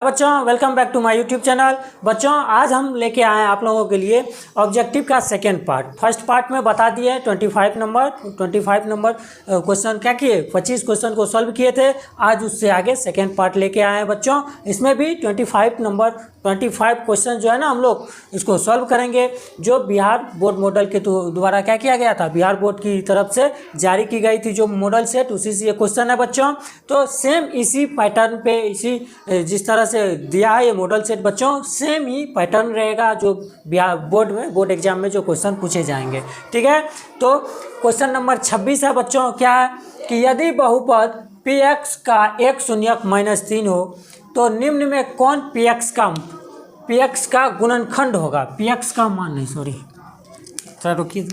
बच्चों welcome back to my YouTube channel. बच्चों आज हम लेके आए हैं आप लोगों के लिए ऑब्जेक्टिव का सेकेंड पार्ट। फर्स्ट पार्ट में बता दिए 25 नंबर क्वेश्चन क्या किए, 25 क्वेश्चन को सॉल्व किए थे। आज उससे आगे सेकेंड पार्ट लेके आए हैं बच्चों। इसमें भी 25 क्वेश्चन जो है ना हम लोग इसको सॉल्व करेंगे, जो बिहार बोर्ड मॉडल के द्वारा क्या किया गया था, बिहार बोर्ड की तरफ से जारी की गई थी जो मॉडल सेट, उसी से ये क्वेश्चन है बच्चों। तो सेम इसी पैटर्न पे, इसी जिस तरह से दिया है ये मॉडल सेट बच्चों, सेम ही पैटर्न रहेगा जो बिहार बोर्ड एग्जाम में जो क्वेश्चन पूछे जाएंगे। ठीक है, तो क्वेश्चन नंबर 26 है बच्चों। क्या है कि यदि बहुपद px का एक शून्यक -3 हो तो निम्न में कौन px का गुणनखंड होगा। px का मान नहीं, सॉरी थोड़ा रुकिए।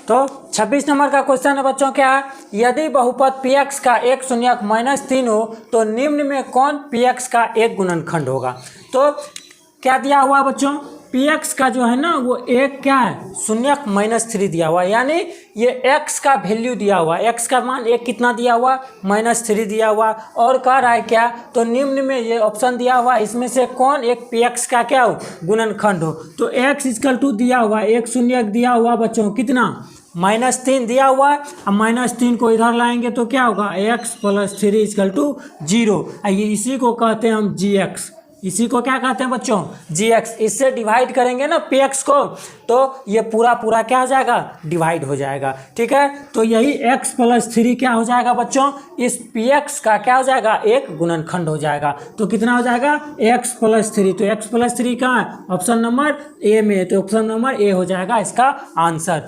तो 26 नंबर का क्वेश्चन है बच्चों। क्या है, यदि बहुपद px का एक शून्यक -3 हो तो निम्न में कौन px का एक गुणनखंड होगा। तो क्या दिया हुआ बच्चों, px का जो है ना वो एक क्या है, शून्यक -3 दिया हुआ है, यानी ये x का वैल्यू दिया हुआ है, x का मान एक कितना दिया हुआ, -3 दिया हुआ। और कह रहा है क्या, तो निम्न में ये ऑप्शन दिया हुआ, इसमें से कौन एक px का क्या हो, गुणनखंड हो। तो x = दिया हुआ, एक शून्यक दिया हुआ बच्चों, कितना, -3 दिया हुआ है। अब -3 को इधर लाएंगे तो क्या होगा, x + 3 = 0। ये इसी को कहते हैं हम gx, इसी को क्या कहते हैं बच्चों, gx। इससे डिवाइड करेंगे ना px को तो ये पूरा क्या हो जाएगा, डिवाइड हो जाएगा। ठीक है, तो यही x + 3 क्या हो जाएगा बच्चों, इस px का क्या हो जाएगा, एक गुणनखंड हो जाएगा। तो कितना हो जाएगा, x + 3। तो x + 3 कहाँ है, ऑप्शन नंबर ए में, तो ऑप्शन नंबर ए हो जाएगा इसका आंसर।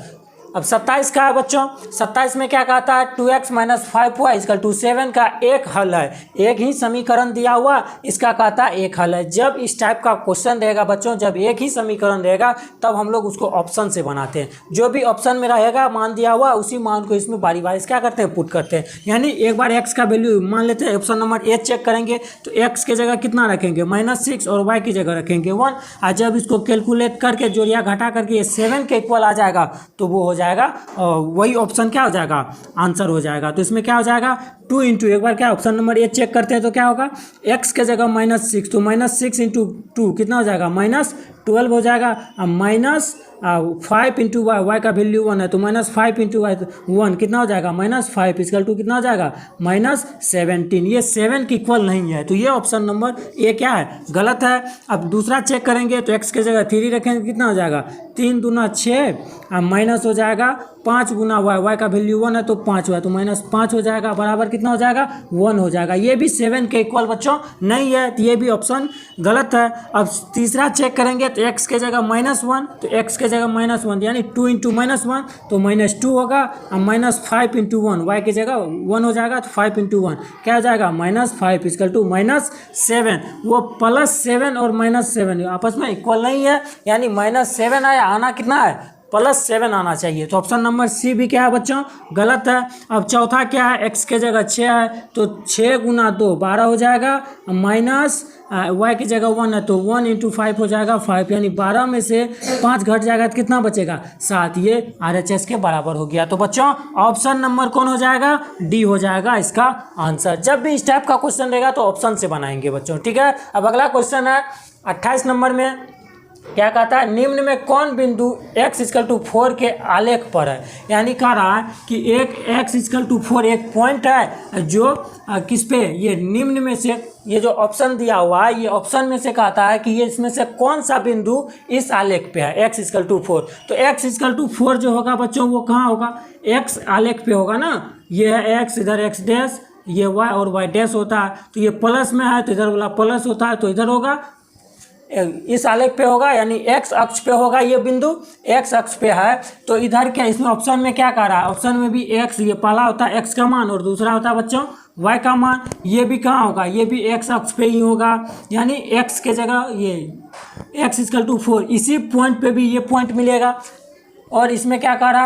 अब 27 का है बच्चों। 27 में क्या कहता है, 2x - 5y = 7 का एक हल है। एक ही समीकरण दिया हुआ, इसका कहता है एक हल है। जब इस टाइप का क्वेश्चन रहेगा बच्चों, जब एक ही समीकरण रहेगा तब हम लोग उसको ऑप्शन से बनाते हैं। जो भी ऑप्शन में रहेगा मान दिया हुआ, उसी मान को इसमें बारी बारी क्या करते हैं, पुट करते हैं। यानी एक बार x का वैल्यू मान लेते हैं, ऑप्शन नंबर ए चेक करेंगे तो x के जगह कितना रखेंगे, -6, और y की जगह रखेंगे 1। और जब इसको कैलकुलेट करके जोड़िया घटा करके ये 7 के इक्वल आ जाएगा तो वो हो जाएगा, वही ऑप्शन क्या हो जाएगा, आंसर हो जाएगा। तो इसमें क्या हो जाएगा, 2 × एक बार क्या ऑप्शन नंबर ए चेक करते हैं तो क्या होगा, x के जगह -6, तो -6 × 2 कितना हो जाएगा, -12 हो जाएगा। -5 × y का वैल्यू 1 है तो -5 × y 1 कितना हो जाएगा, -5 = कितना हो जाएगा, -17। ये 7 के इक्वल नहीं है, तो ये ऑप्शन नंबर ए क्या है, गलत है। अब दूसरा चेक करेंगे तो x के जगह 3 रखेंगे, कितना हो जाएगा, 3 दूना 6, माइनस हो जाएगा 5 गुना y का वैल्यू 1 है तो 5 हुआ, तो -5 हो जाएगा, बराबर कितना हो जाएगा, 1 हो जाएगा। ये भी 7 के इक्वल बच्चों नहीं है, तो ये भी ऑप्शन गलत है। अब तीसरा चेक करेंगे तो x के जगह -1, तो x के जगह -1 यानी 2 × -1 तो -2 होगा। और -5 × 1 y की जगह 1 हो जाएगा, तो 5 × 1 क्या हो जाएगा, -5 = -7। वो +7 और -7 आपस में इक्वल नहीं है, यानी -7 आया, आना कितना है, +7 आना चाहिए। तो ऑप्शन नंबर सी भी क्या है बच्चों, गलत है। अब चौथा क्या है, x के जगह 6 है तो 6 × 2 12 हो जाएगा, माइनस y की जगह 1 है तो 1 × 5 हो जाएगा 5, यानी 12 में से 5 घट जाएगा तो कितना बचेगा, 7। ये RHS के बराबर हो गया। तो बच्चों ऑप्शन नंबर कौन हो जाएगा, डी हो जाएगा इसका आंसर। जब भी इस टाइप का क्वेश्चन रहेगा तो ऑप्शन से बनाएंगे बच्चों। ठीक है, अब अगला क्वेश्चन है 28 नंबर में। क्या कहता है, निम्न में कौन बिंदु x = 4 के आलेख पर है। यानी कह रहा है कि एक x = 4 एक पॉइंट है जो किस पे, ये निम्न में से, ये जो ऑप्शन दिया हुआ है, ये ऑप्शन में से कहता है कि ये इसमें से कौन सा बिंदु इस आलेख पे है, x = 4। तो x = 4 जो होगा बच्चों वो कहाँ होगा, x आलेख पे होगा ना। ये है x, इधर x डैश, ये y और y डैश होता है, तो ये प्लस में है तो इधर वाला प्लस होता है, तो इधर होगा, इस आलेख पे होगा, यानी x अक्ष पे होगा। ये बिंदु x अक्ष पे है, तो इधर क्या, इसमें ऑप्शन में क्या कह रहा है, ऑप्शन में भी x, ये पहला होता है x का मान और दूसरा होता है बच्चों y का मान। ये भी कहाँ होगा, ये भी x अक्ष पे ही होगा, यानी x के जगह ये x = 4, इसी पॉइंट पे भी ये पॉइंट मिलेगा। और इसमें क्या कह रहा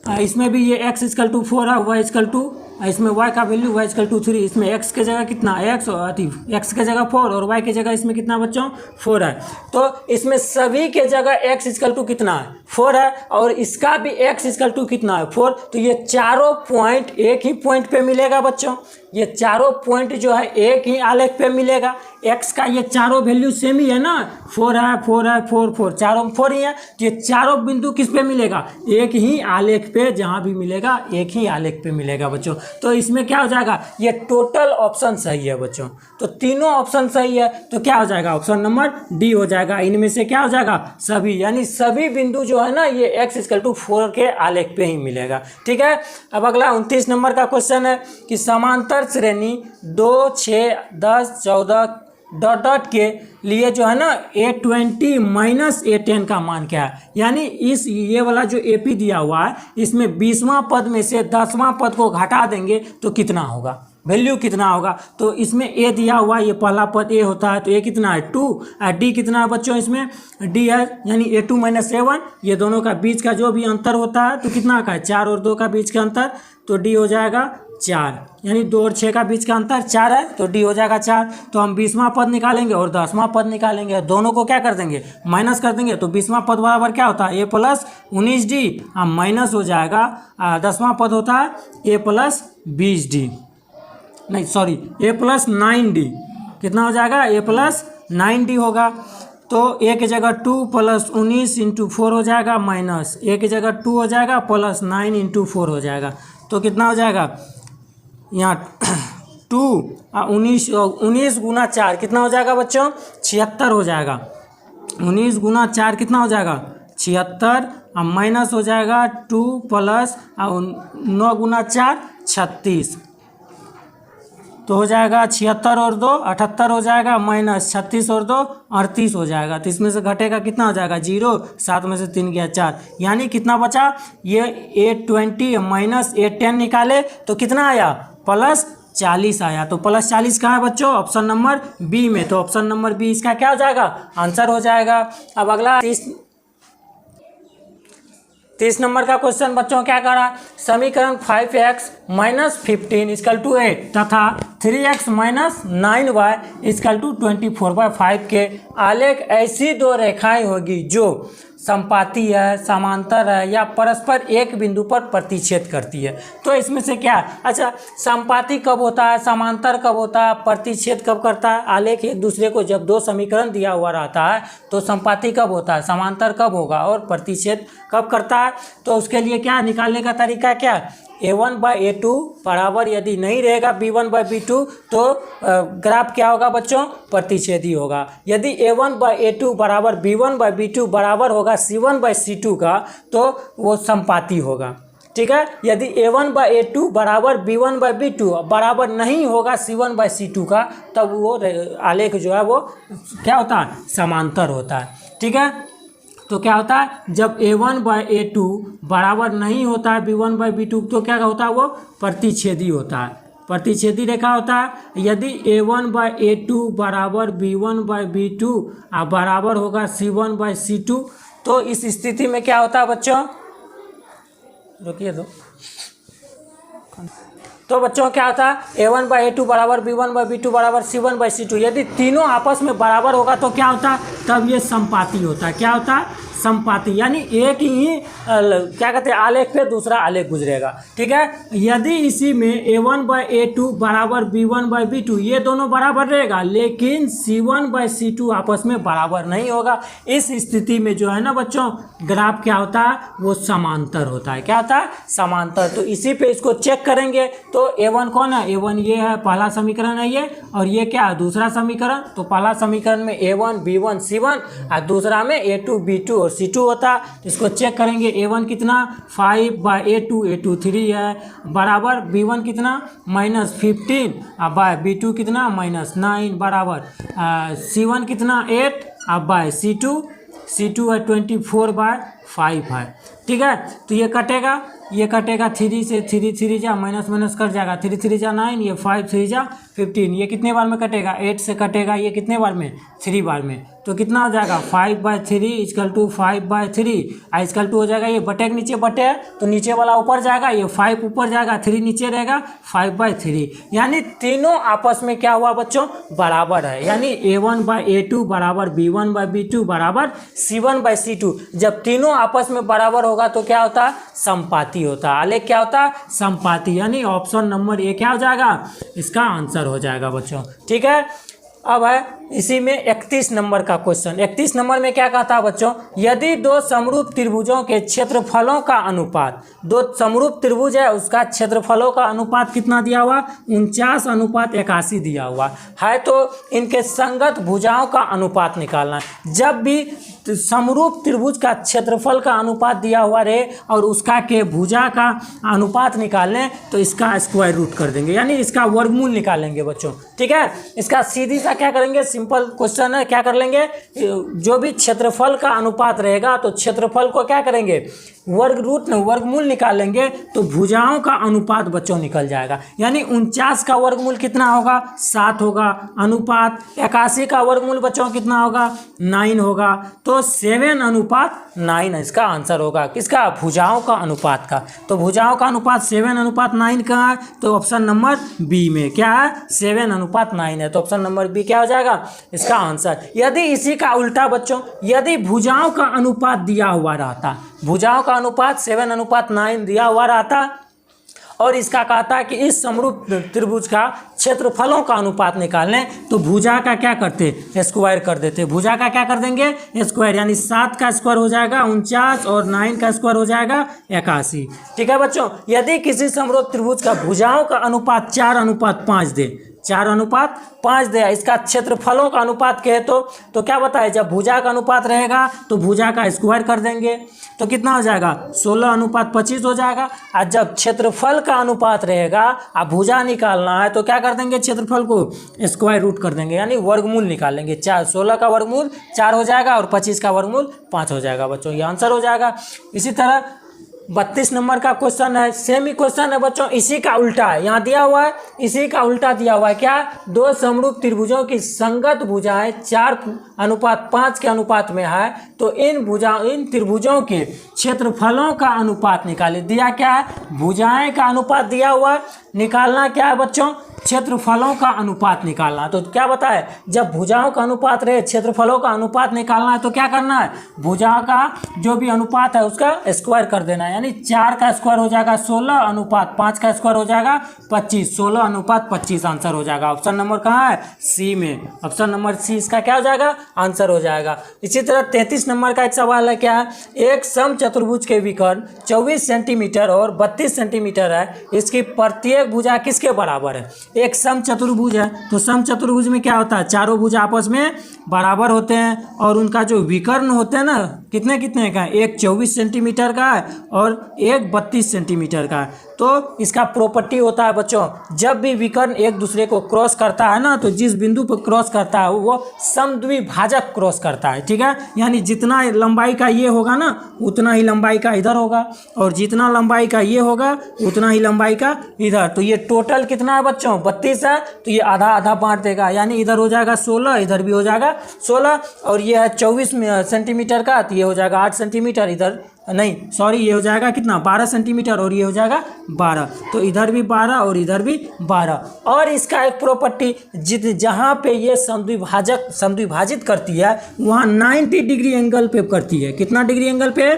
है, इसमें भी ये x = 4 है, y = इसमें y का वैल्यू y इक्वल टू 3, इसमें x के जगह कितना x और x के जगह 4 और y के जगह इसमें कितना बच्चों 4 है। तो इसमें सभी के जगह x इक्वल टू कितना है 4 है और इसका भी x इक्वल टू कितना है 4। तो ये चारों पॉइंट एक ही पॉइंट पे मिलेगा बच्चों, ये चारों पॉइंट जो है एक ही आलेख पे मिलेगा। x का ये चारों वैल्यू सेम ही है ना, 4 है 4 है 4 4 चारों 4 ही है। तो ये चारों बिंदु किस पे मिलेगा, एक ही आलेख पे, जहाँ भी मिलेगा एक ही आलेख पे मिलेगा बच्चों। तो इसमें क्या हो जाएगा, ये टोटल ऑप्शन सही है बच्चों। तो तीनों ऑप्शन सही है, तो क्या हो जाएगा, ऑप्शन नंबर डी हो जाएगा। इनमें से क्या हो जाएगा, सभी, यानी सभी बिंदु जो है ना ये x इक्वल टू 4 के आलेख पे ही मिलेगा। ठीक है। अब अगला 29 नंबर का क्वेश्चन है कि समांतर श्रेणी 2 6 10 14 डॉट डॉट के लिए जो है ना A20 माइनस A10 का मान क्या है। यानी इस ये वाला जो AP दिया हुआ है इसमें 20वां पद में से 10वां पद को घटा देंगे तो कितना होगा, वैल्यू कितना होगा। तो इसमें A दिया हुआ है, ये पहला पद A होता है तो A कितना है 2, D कितना है बच्चों, इसमें D है यानी A2 माइनस A1, ये दोनों का बीच का जो भी अंतर होता है तो कितना का है 4 और 2 का बीच का अंतर, तो D हो जाएगा 4, यानी 2 और 6 का बीच का अंतर 4 है तो D हो जाएगा 4। तो हम 20वां पद निकालेंगे और 10वां पद निकालेंगे, दोनों को क्या कर देंगे माइनस कर देंगे। तो 20वां पद बराबर क्या होता है A प्लस 19D, माइनस हो जाएगा 10वां पद होता है A प्लस 20D, नहीं सॉरी A प्लस 9D, कितना हो जाएगा A प्लस 9D होगा। तो A की जगह 2 प्लस 19 इंटू 4 हो जाएगा माइनस A की जगह 2 हो जाएगा प्लस 9 इंटू 4 हो जाएगा। तो कितना हो जाएगा यहाँ 2 19 गुना 4 कितना हो जाएगा बच्चों 76 हो जाएगा। 19 गुना 4 कितना हो जाएगा 76, अब माइनस हो जाएगा 2 प्लस 9 गुना 4 36, तो हो जाएगा 76 और 2 78 हो जाएगा माइनस 36 और 2 38 हो जाएगा। तो इसमें से घटेगा कितना हो जाएगा 0, 7 में से 3 गया 4, यानी कितना बचा, ये A20 माइनस A10 निकाले तो कितना आया प्लस 40 आया। तो प्लस 40 कहाँ है बच्चों, ऑप्शन नंबर बी में। तो ऑप्शन नंबर बी इसका क्या हो जाएगा आंसर हो जाएगा। अब अगला 30 नंबर का क्वेश्चन बच्चों क्या कर रहा है, समीकरण 5x माइनस 15 इक्वल टू 8 तथा 3x minus 9y equal to 24/5 के आलेख ऐसी दो रेखाएं होगी जो संपाती है, समांतर है या परस्पर एक बिंदु पर प्रतिच्छेद करती है। तो इसमें से क्या, अच्छा संपाती कब होता है, समांतर कब होता है, प्रतिच्छेद कब करता है। आलेख एक दूसरे को जब दो समीकरण दिया हुआ रहता है तो संपाती कब होता है, समांतर कब होगा और प्रतिच्छेद कब करता है। तो उसके लिए क्या निकालने का तरीका क्या, A1/A2 बराबर यदि नहीं रहेगा B1/B2 तो ग्राफ क्या होगा बच्चों प्रतिच्छेदी होगा। यदि A1/A2 बराबर B1/B2 बराबर होगा C1/C2 का तो वो संपाती होगा। ठीक है, यदि A1/A2 बराबर B1/B2 बराबर नहीं होगा C1/C2 का तब वो आलेख जो है वो क्या होता है समांतर होता है। ठीक है, तो क्या होता है जब A1/A2 बराबर नहीं होता है B1/B2 तो क्या होता है वो प्रतिच्छेदी होता है, प्रतिच्छेदी रेखा होता है। यदि A1/A2 बराबर B1/B2 बराबर होगा C1/C2 तो इस स्थिति में क्या होता है बच्चों, रुकिए तो बच्चों क्या होता है A1/A2 बराबर B1/B2 बराबर C1/C2, यदि तीनों आपस में बराबर होगा तो क्या होता है तब ये संपाती होता है। क्या होता है संपाती, यानी एक ही क्या कहते हैं आलेख पे दूसरा आलेख गुजरेगा। ठीक है, यदि इसी में A1/A2 बराबर B1/B2 ये दोनों बराबर रहेगा लेकिन C1/C2 आपस में बराबर नहीं होगा, इस स्थिति में जो है ना बच्चों ग्राफ क्या होता है वो समांतर होता है। क्या होता है समांतर। तो इसी पे इसको चेक करेंगे तो A1 कौन है, A1 ये है पहला समीकरण है ये, और ये क्या है दूसरा समीकरण। तो पहला समीकरण में A1 B1 C1 और दूसरा में A2 B2 और C2 होता है। इसको चेक करेंगे A1 कितना 5/A2 A2 3 है बराबर B1 कितना माइनस 15 बाय B2 कितना माइनस 9 बराबर C1 कितना 8 बाय C2 है 24/5 है। ठीक है, तो ये कटेगा 3 से 3 जा माइनस माइनस कट जाएगा 3 3 जा 9, ये 5 3 जा 15, ये कितने बार में कटेगा, 8 से कटेगा, ये कितने बार में, 3 बार में, तो कितना हो जाएगा 5/3 इक्वल टू 5/3 इक्वल टू हो जाएगा, ये बटे के नीचे बटे है तो नीचे वाला ऊपर जाएगा, ये 5 ऊपर जाएगा, 3 नीचे रहेगा, 5/3। यानी तीनों आपस में क्या हुआ बच्चों, बराबर है। यानी A1/A2 बराबर B1/B2 बराबर C1/C2। जब तीनों आपस में बराबर होगा तो क्या होता है, समपाती होता है। आलेख क्या होता है, समपाती। यानी ऑप्शन नंबर ए क्या हो जाएगा, इसका आंसर हो जाएगा बच्चों। ठीक है, अब है इसी में 31 नंबर का क्वेश्चन। 31 नंबर में क्या कहता है बच्चों, यदि दो समरूप त्रिभुजों के क्षेत्रफलों का अनुपात, दो समरूप त्रिभुज है उसका क्षेत्रफलों का अनुपात कितना दिया हुआ, 49:81 दिया हुआ है, तो इनके संगत भुजाओं का अनुपात निकालना है। जब भी समरूप त्रिभुज का क्षेत्रफल का अनुपात दिया हुआ रहे और उसका के भुजा का अनुपात निकालें तो इसका स्क्वायर रूट कर देंगे, यानी इसका वर्गमूल निकालेंगे बच्चों। ठीक है, इसका सीधी सा क्या करेंगे, सिंपल क्वेश्चन है, क्या कर लेंगे, जो भी क्षेत्रफल का अनुपात रहेगा तो क्षेत्रफल को क्या करेंगे, वर्गमूल निकालेंगे तो भुजाओं का अनुपात बच्चों निकल जाएगा। यानी 49 का वर्गमूल कितना होगा, 7 होगा, अनुपात 81 का वर्गमूल बच्चों कितना होगा, 9 होगा, तो 7:9 इसका आंसर होगा, किसका, भुजाओं का अनुपात का। तो भुजाओं का अनुपात 7:9 कहाँ है, तो ऑप्शन नंबर बी में क्या है, 7:9 है, तो ऑप्शन नंबर बी क्या हो जाएगा इसका आंसर। यदि इसी का उल्टा बच्चों, यदि भुजाओं का अनुपात दिया हुआ रहता, भुजाओं का अनुपात 7:9 दिया हुआ रहता और इसका कहता है कि इस समरूप त्रिभुज का क्षेत्रफलों का अनुपात निकालने, तो भुजा का क्या करते, स्क्वायर कर देते। भुजा का क्या कर देंगे, स्क्वायर, यानी 7 का स्क्वायर हो जाएगा 49 और 9 का स्क्वायर हो जाएगा 81। ठीक है बच्चों, यदि किसी समरूप त्रिभुज का भुजाओं का अनुपात 4:5 दे, 4:5 दे, इसका क्षेत्रफलों का अनुपात कहे तो क्या बताए, जब भुजा का अनुपात रहेगा तो भुजा का स्क्वायर कर देंगे तो कितना हो जाएगा, 16:25 हो जाएगा। और जब क्षेत्रफल का अनुपात रहेगा अब भुजा निकालना है तो क्या कर देंगे, क्षेत्रफल को स्क्वायर रूट कर देंगे, यानी वर्गमूल निकालेंगे। 16 का वर्गमूल 4 हो जाएगा और 25 का वर्गमूल 5 हो जाएगा बच्चों, ये आंसर हो जाएगा। इसी तरह 32 नंबर का क्वेश्चन है, सेम ही क्वेश्चन है बच्चों, इसी का उल्टा है, यहाँ दिया हुआ है इसी का उल्टा दिया हुआ है, क्या, दो समरूप त्रिभुजों की संगत भुजाएं 4:5 के अनुपात में है, तो इन त्रिभुजों के क्षेत्रफलों का अनुपात निकाले। दिया क्या है, भुजाएं का अनुपात दिया हुआ है, निकालना क्या है बच्चों, क्षेत्रफलों का अनुपात निकालना। तो क्या बताए, जब भुजाओं का अनुपात रहे क्षेत्रफलों का अनुपात निकालना है तो क्या करना है, भुजा का जो भी अनुपात है उसका स्क्वायर कर देना है, यानी 4 का स्क्वायर हो जाएगा 16:5 का स्क्वायर हो जाएगा 25, 16:25 आंसर हो जाएगा। ऑप्शन नंबर कहाँ है, सी में, ऑप्शन नंबर सी इसका क्या हो जाएगा, आंसर हो जाएगा। इसी तरह 33 नंबर का एक सवाल है, क्या है, एक समचतुर्भुज के विकर्ण 24 सेंटीमीटर और 32 सेंटीमीटर है, इसकी प्रत्येक भुजा किसके बराबर है। एक समचतुर्भुज है तो समचतुर्भुज में क्या होता है, चारों भुजा आपस में बराबर होते हैं और उनका जो विकर्ण होते हैं ना, कितने कितने का है, एक 24 सेंटीमीटर का है और एक 32 सेंटीमीटर का है। तो इसका प्रॉपर्टी होता है बच्चों, जब भी विकर्ण एक दूसरे को क्रॉस करता है ना, तो जिस बिंदु पर क्रॉस करता है वो समद्विभाजक क्रॉस करता है। ठीक है, यानी जितना लंबाई का ये होगा ना उतना ही लंबाई का इधर होगा, और जितना लंबाई का ये होगा उतना ही लंबाई का इधर। तो ये टोटल कितना है बच्चों, 32 है, तो ये आधा आधा बांट देगा, यानी इधर हो जाएगा 16, इधर भी हो जाएगा 16, और ये है 24 सेंटीमीटर का, तो ये हो जाएगा 8 सेंटीमीटर, इधर नहीं सॉरी ये हो जाएगा कितना 12 सेंटीमीटर, और ये हो जाएगा 12, तो इधर भी 12 और इधर भी 12। और इसका एक प्रॉपर्टी, जहाँ पे ये समद्विभाजित करती है वहाँ 90 डिग्री एंगल पे करती है। कितना डिग्री एंगल पे,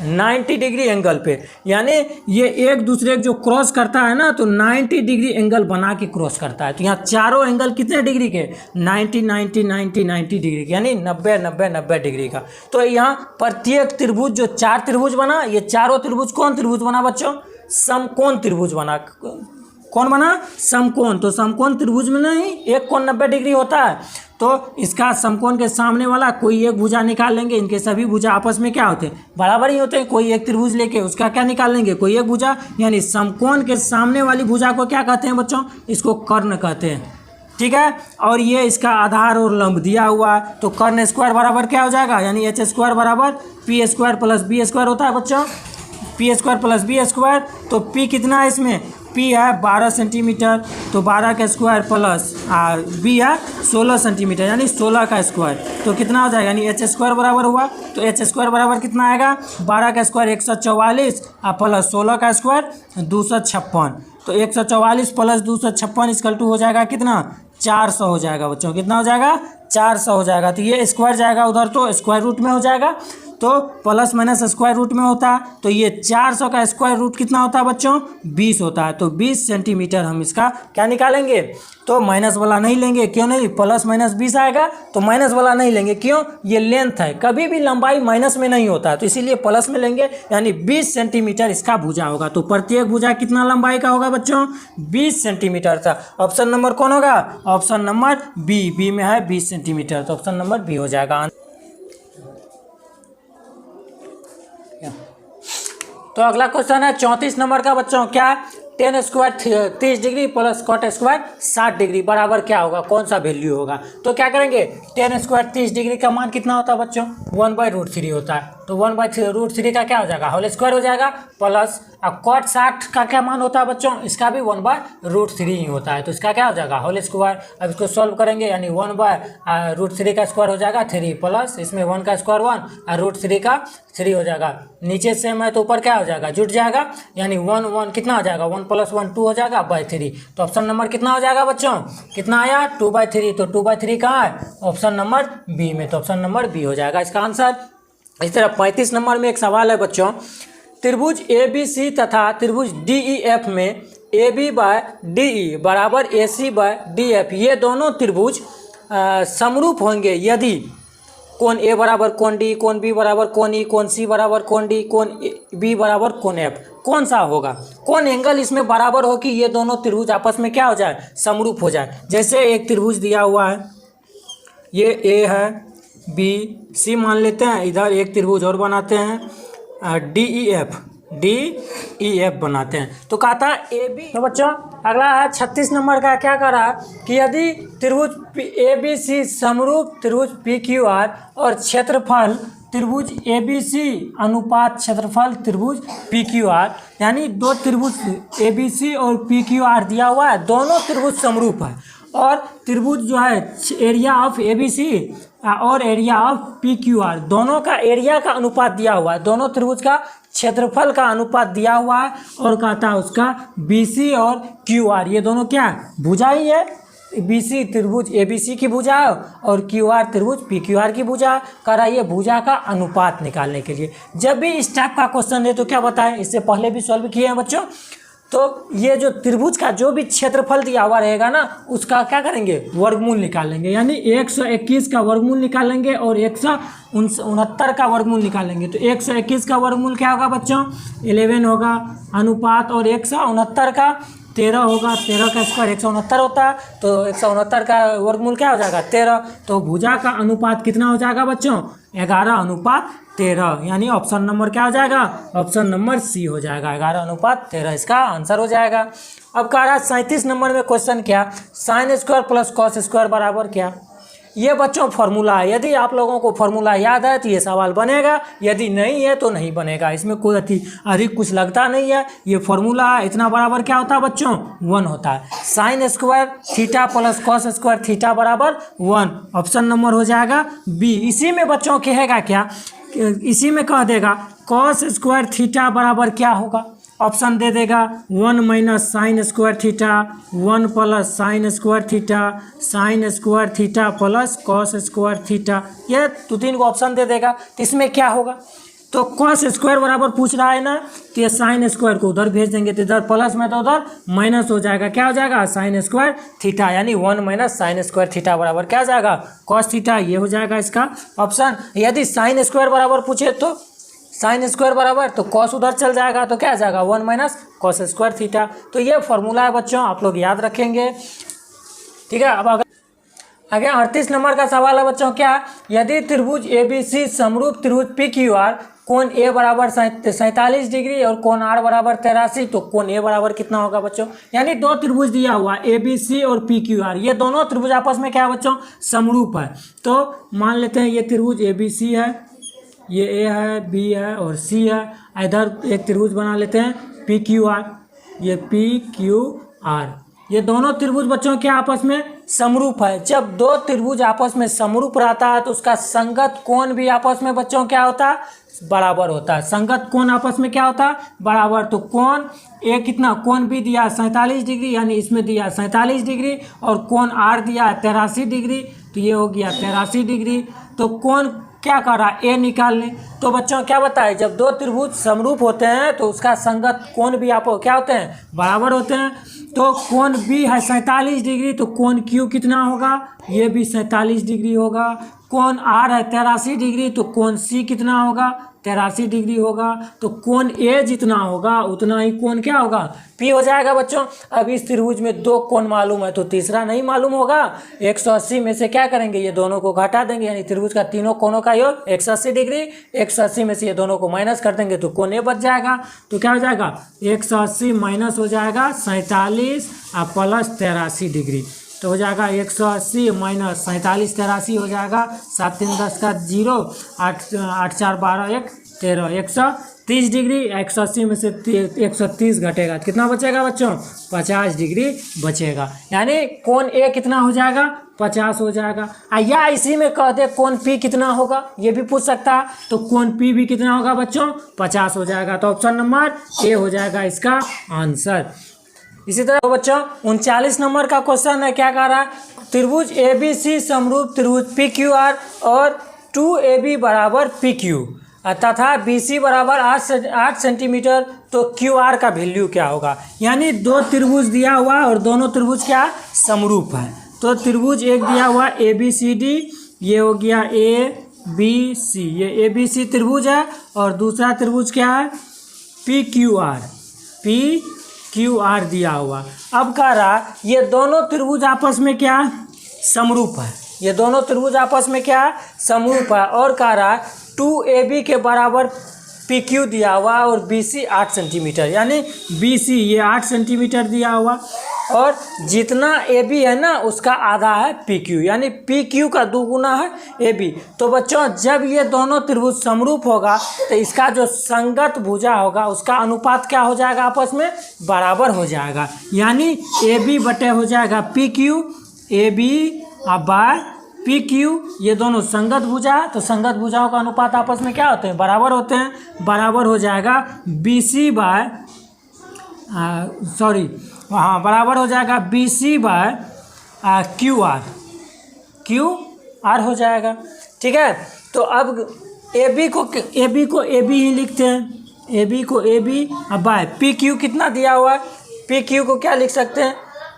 90 डिग्री एंगल पे, यानी ये एक दूसरे को जो क्रॉस करता है ना तो 90 डिग्री एंगल बना के क्रॉस करता है। तो यहाँ चारों एंगल कितने डिग्री के, 90 90 90 90 डिग्री के, यानी 90 90 90 डिग्री का। तो यहाँ प्रत्येक त्रिभुज जो 4 त्रिभुज बना, ये चारों त्रिभुज कौन त्रिभुज बना बच्चों, समकोण त्रिभुज बना। कौन बना, समकोण। तो समकोण त्रिभुज में नहीं एक कोण 90 डिग्री होता है, तो इसका समकोण के सामने वाला कोई एक भुजा निकाल लेंगे, इनके सभी भुजा आपस में क्या होते हैं, बराबर ही होते हैं। कोई एक त्रिभुज लेके उसका क्या निकाल लेंगे, कोई एक भुजा, यानी समकोण के सामने वाली भुजा को क्या कहते हैं बच्चों, इसको कर्ण कहते हैं। ठीक है, और ये इसका आधार और लंब दिया हुआ है, तो कर्ण स्क्वायर बराबर क्या हो जाएगा, यानी एच स्क्वायर बराबर p square plus b square होता है बच्चों, p square plus b square. तो पी कितना है इसमें, पी है 12 सेंटीमीटर, तो 12 का स्क्वायर प्लस बी है 16 सेंटीमीटर यानी 16 का स्क्वायर, तो कितना हो जाएगा यानी एच स्क्वायर बराबर हुआ। तो एच स्क्वायर बराबर कितना आएगा 12 का स्क्वायर 144 और प्लस 16 का स्क्वायर 256, तो 144 प्लस 256 इक्वल टू हो जाएगा कितना 400 हो जाएगा बच्चों, कितना हो जाएगा 400 हो जाएगा। तो ये स्क्वायर जाएगा उधर तो स्क्वायर रूट में हो जाएगा, तो प्लस माइनस स्क्वायर रूट में होता है, तो ये 400 का स्क्वायर रूट कितना होता है बच्चों 20 होता है। तो 20 सेंटीमीटर हम इसका क्या निकालेंगे, तो माइनस वाला नहीं लेंगे, क्यों नहीं, प्लस माइनस 20 आएगा तो माइनस वाला नहीं लेंगे, क्यों, ये लेंथ है, कभी भी लंबाई माइनस में नहीं होता है, तो इसीलिए प्लस में लेंगे, यानी 20 सेंटीमीटर इसका भुजा होगा। तो प्रत्येक भुजा कितना लंबाई का होगा बच्चों 20 सेंटीमीटर था। ऑप्शन नंबर कौन होगा, ऑप्शन नंबर बी में है 20 सेंटीमीटर, तो ऑप्शन नंबर बी हो जाएगा। तो अगला क्वेश्चन है 34 नंबर का बच्चों, क्या 10 square 30 degree plus cot square 60 degree बराबर क्या होगा, कौन सा वैल्यू होगा। तो क्या करेंगे 10 स्क्वायर 30 डिग्री का मान कितना होता है बच्चों 1/√3 होता है, तो 1/√3 का क्या हो जाएगा होल स्क्वायर हो जाएगा, प्लस अब कॉट 60 का क्या मान होता है बच्चों, इसका भी 1/√3 ही होता है, तो इसका क्या हो जाएगा होल स्क्वायर। अब इसको सॉल्व करेंगे यानी 1/√3 का स्क्वायर हो जाएगा 3 प्लस इसमें 1 का स्क्वायर 1 और √3 का 3 हो जाएगा, नीचे से मैं तो ऊपर क्या हो जाएगा जुट जाएगा, यानी 1 कितना हो जाएगा 1 + 1 2 हो जाएगा /3। तो ऑप्शन नंबर कितना हो जाएगा बच्चों, कितना आया 2/3, तो 2/3 कहाँ है ऑप्शन नंबर बी में, तो ऑप्शन नंबर बी हो जाएगा इसका आंसर। इस तरह 35 नंबर में एक सवाल है बच्चों, त्रिभुज ABC तथा त्रिभुज DEF में AB/DE बराबर AC/DF ये दोनों त्रिभुज समरूप होंगे यदि कोण A बराबर कोण D, कोण B बराबर कोण E, कोण C बराबर कोण D, कोण B बराबर कोण F, कौन सा होगा, कौन एंगल इसमें बराबर हो कि ये दोनों त्रिभुज आपस में क्या हो जाए समरूप हो जाए। जैसे एक त्रिभुज दिया हुआ है, ये A है B C मान लेते हैं, इधर एक त्रिभुज और बनाते हैं DEF बनाते हैं, तो कहता है AB। तो बच्चों अगला है 36 नंबर का, क्या कर रहा है कि यदि त्रिभुज ABC समरूप त्रिभुज PQR और क्षेत्रफल त्रिभुज ABC अनुपात क्षेत्रफल त्रिभुज PQR, यानी दो त्रिभुज ABC और PQR दिया हुआ है, दोनों त्रिभुज समरूप है और त्रिभुज जो है एरिया ऑफ ABC और एरिया ऑफ PQR दोनों का एरिया का अनुपात दिया हुआ है, दोनों त्रिभुज का क्षेत्रफल का अनुपात दिया हुआ है और कहता है उसका BC और QR ये दोनों क्या है भुजा ही है, BC त्रिभुज ABC की भुजा है और QR त्रिभुज PQR की भुजा है। कह रहा है ये भुजा का अनुपात निकालने के लिए जब भी इस टाइप का क्वेश्चन है तो क्या बताएं, इससे पहले भी सॉल्व किए हैं बच्चों, तो ये जो त्रिभुज का जो भी क्षेत्रफल दिया हुआ रहेगा ना उसका क्या करेंगे वर्गमूल निकालेंगे, यानी 121 का वर्गमूल निकालेंगे और 169 का वर्गमूल निकालेंगे। तो 121 का वर्गमूल क्या होगा बच्चों 11 होगा अनुपात, और 169 का 13 होगा, 13 का स्क्वायर 169 होता है, तो 169 का वर्गमूल क्या हो जाएगा 13। तो भुजा का अनुपात कितना हो जाएगा बच्चों 11:13, यानी ऑप्शन नंबर क्या हो जाएगा ऑप्शन नंबर सी हो जाएगा 11:13 इसका आंसर हो जाएगा। अब कह रहा है 37 नंबर में क्वेश्चन क्या, sin square plus cos square बराबर क्या। ये बच्चों फॉर्मूला है, यदि आप लोगों को फॉर्मूला याद है तो ये सवाल बनेगा, यदि नहीं है तो नहीं बनेगा, इसमें कोई अधिक कुछ लगता नहीं है। ये फॉर्मूला है, इतना बराबर क्या होता है बच्चों 1 होता है। Sine square theta plus cos square theta बराबर 1, ऑप्शन नंबर हो जाएगा बी। इसी में बच्चों कहेगा क्या, इसी में कह देगा कॉस स्क्वायर थीटा बराबर क्या होगा, ऑप्शन दे देगा 1 minus sine square theta, 1 plus sine square theta, sine square theta plus cos square theta, ये 2-3 को ऑप्शन दे देगा। तो इसमें क्या होगा, तो कॉस स्क्वायर बराबर पूछ रहा है ना, तो ये साइन स्क्वायर को उधर भेज देंगे, तो इधर प्लस में तो उधर माइनस हो जाएगा, क्या हो जाएगा साइन स्क्वायर थीटा, यानी 1 माइनस साइन स्क्वायर थीटा बराबर क्या हो जाएगा कॉस थीटा, ये हो जाएगा इसका ऑप्शन। यदि साइन स्क्वायर बराबर पूछे तो साइन स्क्वायर बराबर तो कॉस उधर चल जाएगा, तो क्या आ जाएगा 1 माइनस कॉस स्क्वायर थीटा। तो ये फॉर्मूला है बच्चों, आप लोग याद रखेंगे, ठीक है। अब आगे 38 नंबर का सवाल है बच्चों, क्या यदि त्रिभुज ABC समरूप त्रिभुज PQR कोण A बराबर 47 डिग्री और कोण R बराबर 83, तो कोण A बराबर कितना होगा बच्चों, यानी दो त्रिभुज दिया हुआ ABC और PQR, ये दोनों त्रिभुज आपस में क्या है बच्चों समरूप है। तो मान लेते हैं ये त्रिभुज ABC है, ये A है, B है और C है, इधर एक त्रिभुज बना लेते हैं PQR, ये पी क्यू आर, ये दोनों त्रिभुज बच्चों के आपस में समरूप है। जब दो त्रिभुज आपस में समरूप रहता है तो उसका संगत कोण भी आपस में बच्चों क्या होता है, बराबर होता है। संगत कोण आपस में क्या होता है, बराबर। तो कोण ए कितना, कोण बी दिया 47 डिग्री, यानी इसमें दिया 47 डिग्री, और कोण आर दिया 83 डिग्री, तो ये हो गया 83 डिग्री। तो कोण क्या कर रहा है, ए निकाल लें। तो बच्चों क्या बताए, जब दो त्रिभुज समरूप होते हैं तो उसका संगत कोण भी आपको क्या होते हैं, बराबर होते हैं। तो कोण बी है 47 डिग्री, तो कोण क्यू कितना होगा, ये भी 47 डिग्री होगा। कोण आर है 83 डिग्री, तो कोण सी कितना होगा, 83 डिग्री होगा। तो कोण ए जितना होगा उतना ही कोण क्या होगा, पी हो जाएगा बच्चों। अब इस त्रिभुज में दो कोण मालूम है तो तीसरा नहीं मालूम होगा। 180 में से क्या करेंगे, ये दोनों को घटा देंगे, यानी त्रिभुज का तीनों कोणों का योग 180 डिग्री। 180 में से ये दोनों को माइनस कर देंगे तो कोण ए बच जाएगा। तो क्या हो जाएगा, 180 माइनस हो जाएगा 47 और प्लस 83 डिग्री, तो हो जाएगा 180 माइनस 47 83 हो जाएगा। 7 3 10 का 0, 8 4 12 1 13, 130 डिग्री। 180 में से 130 घटेगा तो कितना बचेगा बच्चों, 50 डिग्री बचेगा, यानी कोण ए कितना हो जाएगा, 50 हो जाएगा। या इसी में कह दे कोण पी कितना होगा, ये भी पूछ सकता है। तो कोण पी भी कितना होगा बच्चों, 50 हो जाएगा। तो ऑप्शन नंबर ए हो जाएगा इसका आंसर। इसी तरह बच्चों 39 नंबर का क्वेश्चन है, क्या कह रहा है, त्रिभुज ए बी सी समरूप त्रिभुज पी क्यू आर और 2AB बराबर पी क्यू तथा बी सी बराबर 8 सेंटीमीटर, तो क्यू आर का वैल्यू क्या होगा। यानी दो त्रिभुज दिया हुआ और दोनों त्रिभुज क्या समरूप है। तो त्रिभुज एक दिया हुआ ए बी सी डी, ये हो गया ए बी सी, ये ए बी सी त्रिभुज है, और दूसरा त्रिभुज क्या है, P Q R, P Q R दिया हुआ। अब कह रहा ये दोनों त्रिभुज आपस में क्या समरूप है, ये दोनों त्रिभुज आपस में क्या समरूप है, और कह रहा 2AB के बराबर PQ दिया हुआ और BC 8 सेंटीमीटर, यानी BC ये 8 सेंटीमीटर दिया हुआ, और जितना AB है ना उसका आधा है PQ, यानी PQ का दुगुना है AB। तो बच्चों जब ये दोनों त्रिभुज समरूप होगा तो इसका जो संगत भुजा होगा उसका अनुपात क्या हो जाएगा, आपस में बराबर हो जाएगा, यानी AB बटे हो जाएगा PQ, AB बाय PQ, ये दोनों संगत भुजा, तो संगत भुजाओं का अनुपात आपस में क्या होते हैं, बराबर होते हैं। बराबर हो जाएगा BC बाय बराबर हो जाएगा BC बाय QR हो जाएगा। ठीक है, तो अब AB को AB ही लिखते हैं, AB को AB बाय PQ कितना दिया हुआ है, PQ को क्या लिख सकते हैं,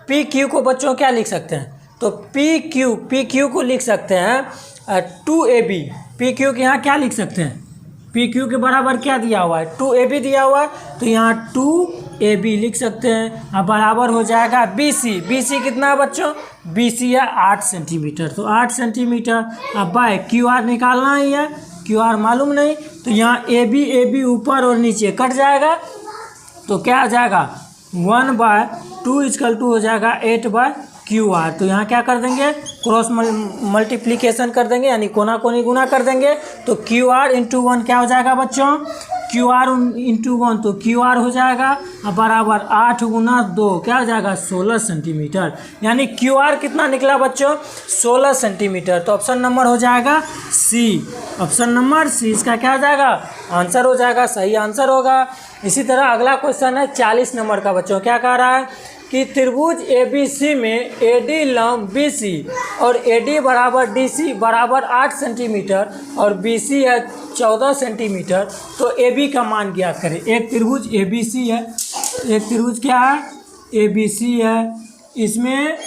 PQ को बच्चों क्या लिख सकते हैं, तो PQ को लिख सकते हैं 2AB। PQ के यहाँ क्या लिख सकते हैं, PQ के बराबर क्या दिया हुआ है, 2AB दिया हुआ है, तो यहाँ 2AB लिख सकते हैं। अब बराबर हो जाएगा BC कितना है बच्चों, BC है 8 सेंटीमीटर, तो 8 सेंटीमीटर। अब बाय QR निकालना ही है, QR मालूम नहीं, तो यहाँ AB ऊपर और नीचे कट जाएगा, तो क्या हो जाएगा 1/2 हो जाएगा 8/QR। तो यहाँ क्या कर देंगे, क्रॉस मल्टीप्लिकेशन कर देंगे, यानी कोना कोनी गुना कर देंगे, तो QR इंटू 1 क्या हो जाएगा बच्चों, QR इंटू 1, तो QR हो जाएगा बराबर 8 गुना 2 क्या हो जाएगा 16 सेंटीमीटर, यानी QR कितना निकला बच्चों 16 सेंटीमीटर। तो ऑप्शन नंबर हो जाएगा सी, ऑप्शन नंबर सी इसका क्या हो जाएगा आंसर हो जाएगा, सही आंसर होगा। इसी तरह अगला क्वेश्चन है 40 नंबर का बच्चों, क्या कह रहा है कि त्रिभुज ABC में AD लंब BC और AD बराबर DC बराबर 8 सेंटीमीटर और BC है 14 सेंटीमीटर, तो AB का मान ज्ञात करें। एक त्रिभुज ABC है, एक त्रिभुज क्या है ABC है, इसमें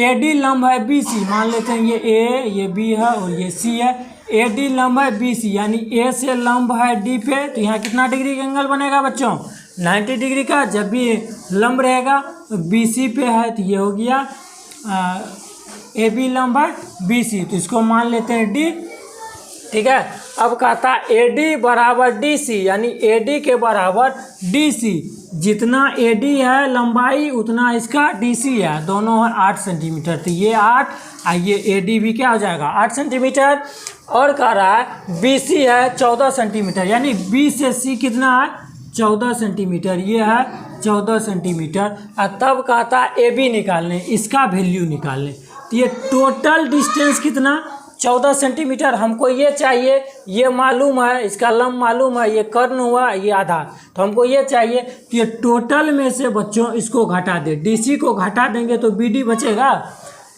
AD लंब है BC, मान लेते हैं ये A, ये B है और ये C है। AD लंब है BC, यानी A से लंब है D पे, तो यहाँ कितना डिग्री का एंगल बनेगा बच्चों 90 डिग्री का। जब भी लंब रहेगा तो BC पे है, तो ये हो गया AB लंब है BC, तो इसको मान लेते हैं D। ठीक है, अब कहता AD बराबर DC, यानी AD के बराबर DC, जितना AD है लंबाई उतना इसका DC है, दोनों है 8 सेंटीमीटर, तो ये 8 और ये AD भी क्या हो जाएगा 8 सेंटीमीटर। और कह रहा है BC है 14 सेंटीमीटर, यानी B से C कितना है 14 सेंटीमीटर, ये है 14 सेंटीमीटर, और तब कहता है ए बी निकालने, इसका वैल्यू निकालने। तो ये टोटल डिस्टेंस कितना 14 सेंटीमीटर, हमको ये चाहिए, ये मालूम है, इसका लंब मालूम है, ये कर्ण हुआ, ये आधार, तो हमको ये चाहिए कि ये टोटल में से बच्चों इसको घटा दे, डीसी को घटा देंगे तो बीडी बचेगा।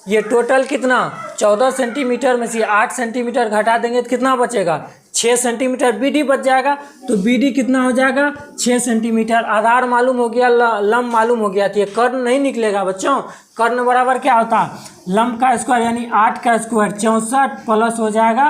ये टोटल कितना 14 सेंटीमीटर में से 8 सेंटीमीटर घटा देंगे तो कितना बचेगा 6 सेंटीमीटर, बीडी बच जाएगा। तो बीडी कितना हो जाएगा 6 सेंटीमीटर। आधार मालूम हो गया, लंब मालूम हो गया, तो ये कर्ण नहीं निकलेगा बच्चों। कर्ण बराबर क्या होता है, लंब का स्क्वायर यानी 8 का स्क्वायर 64 प्लस हो जाएगा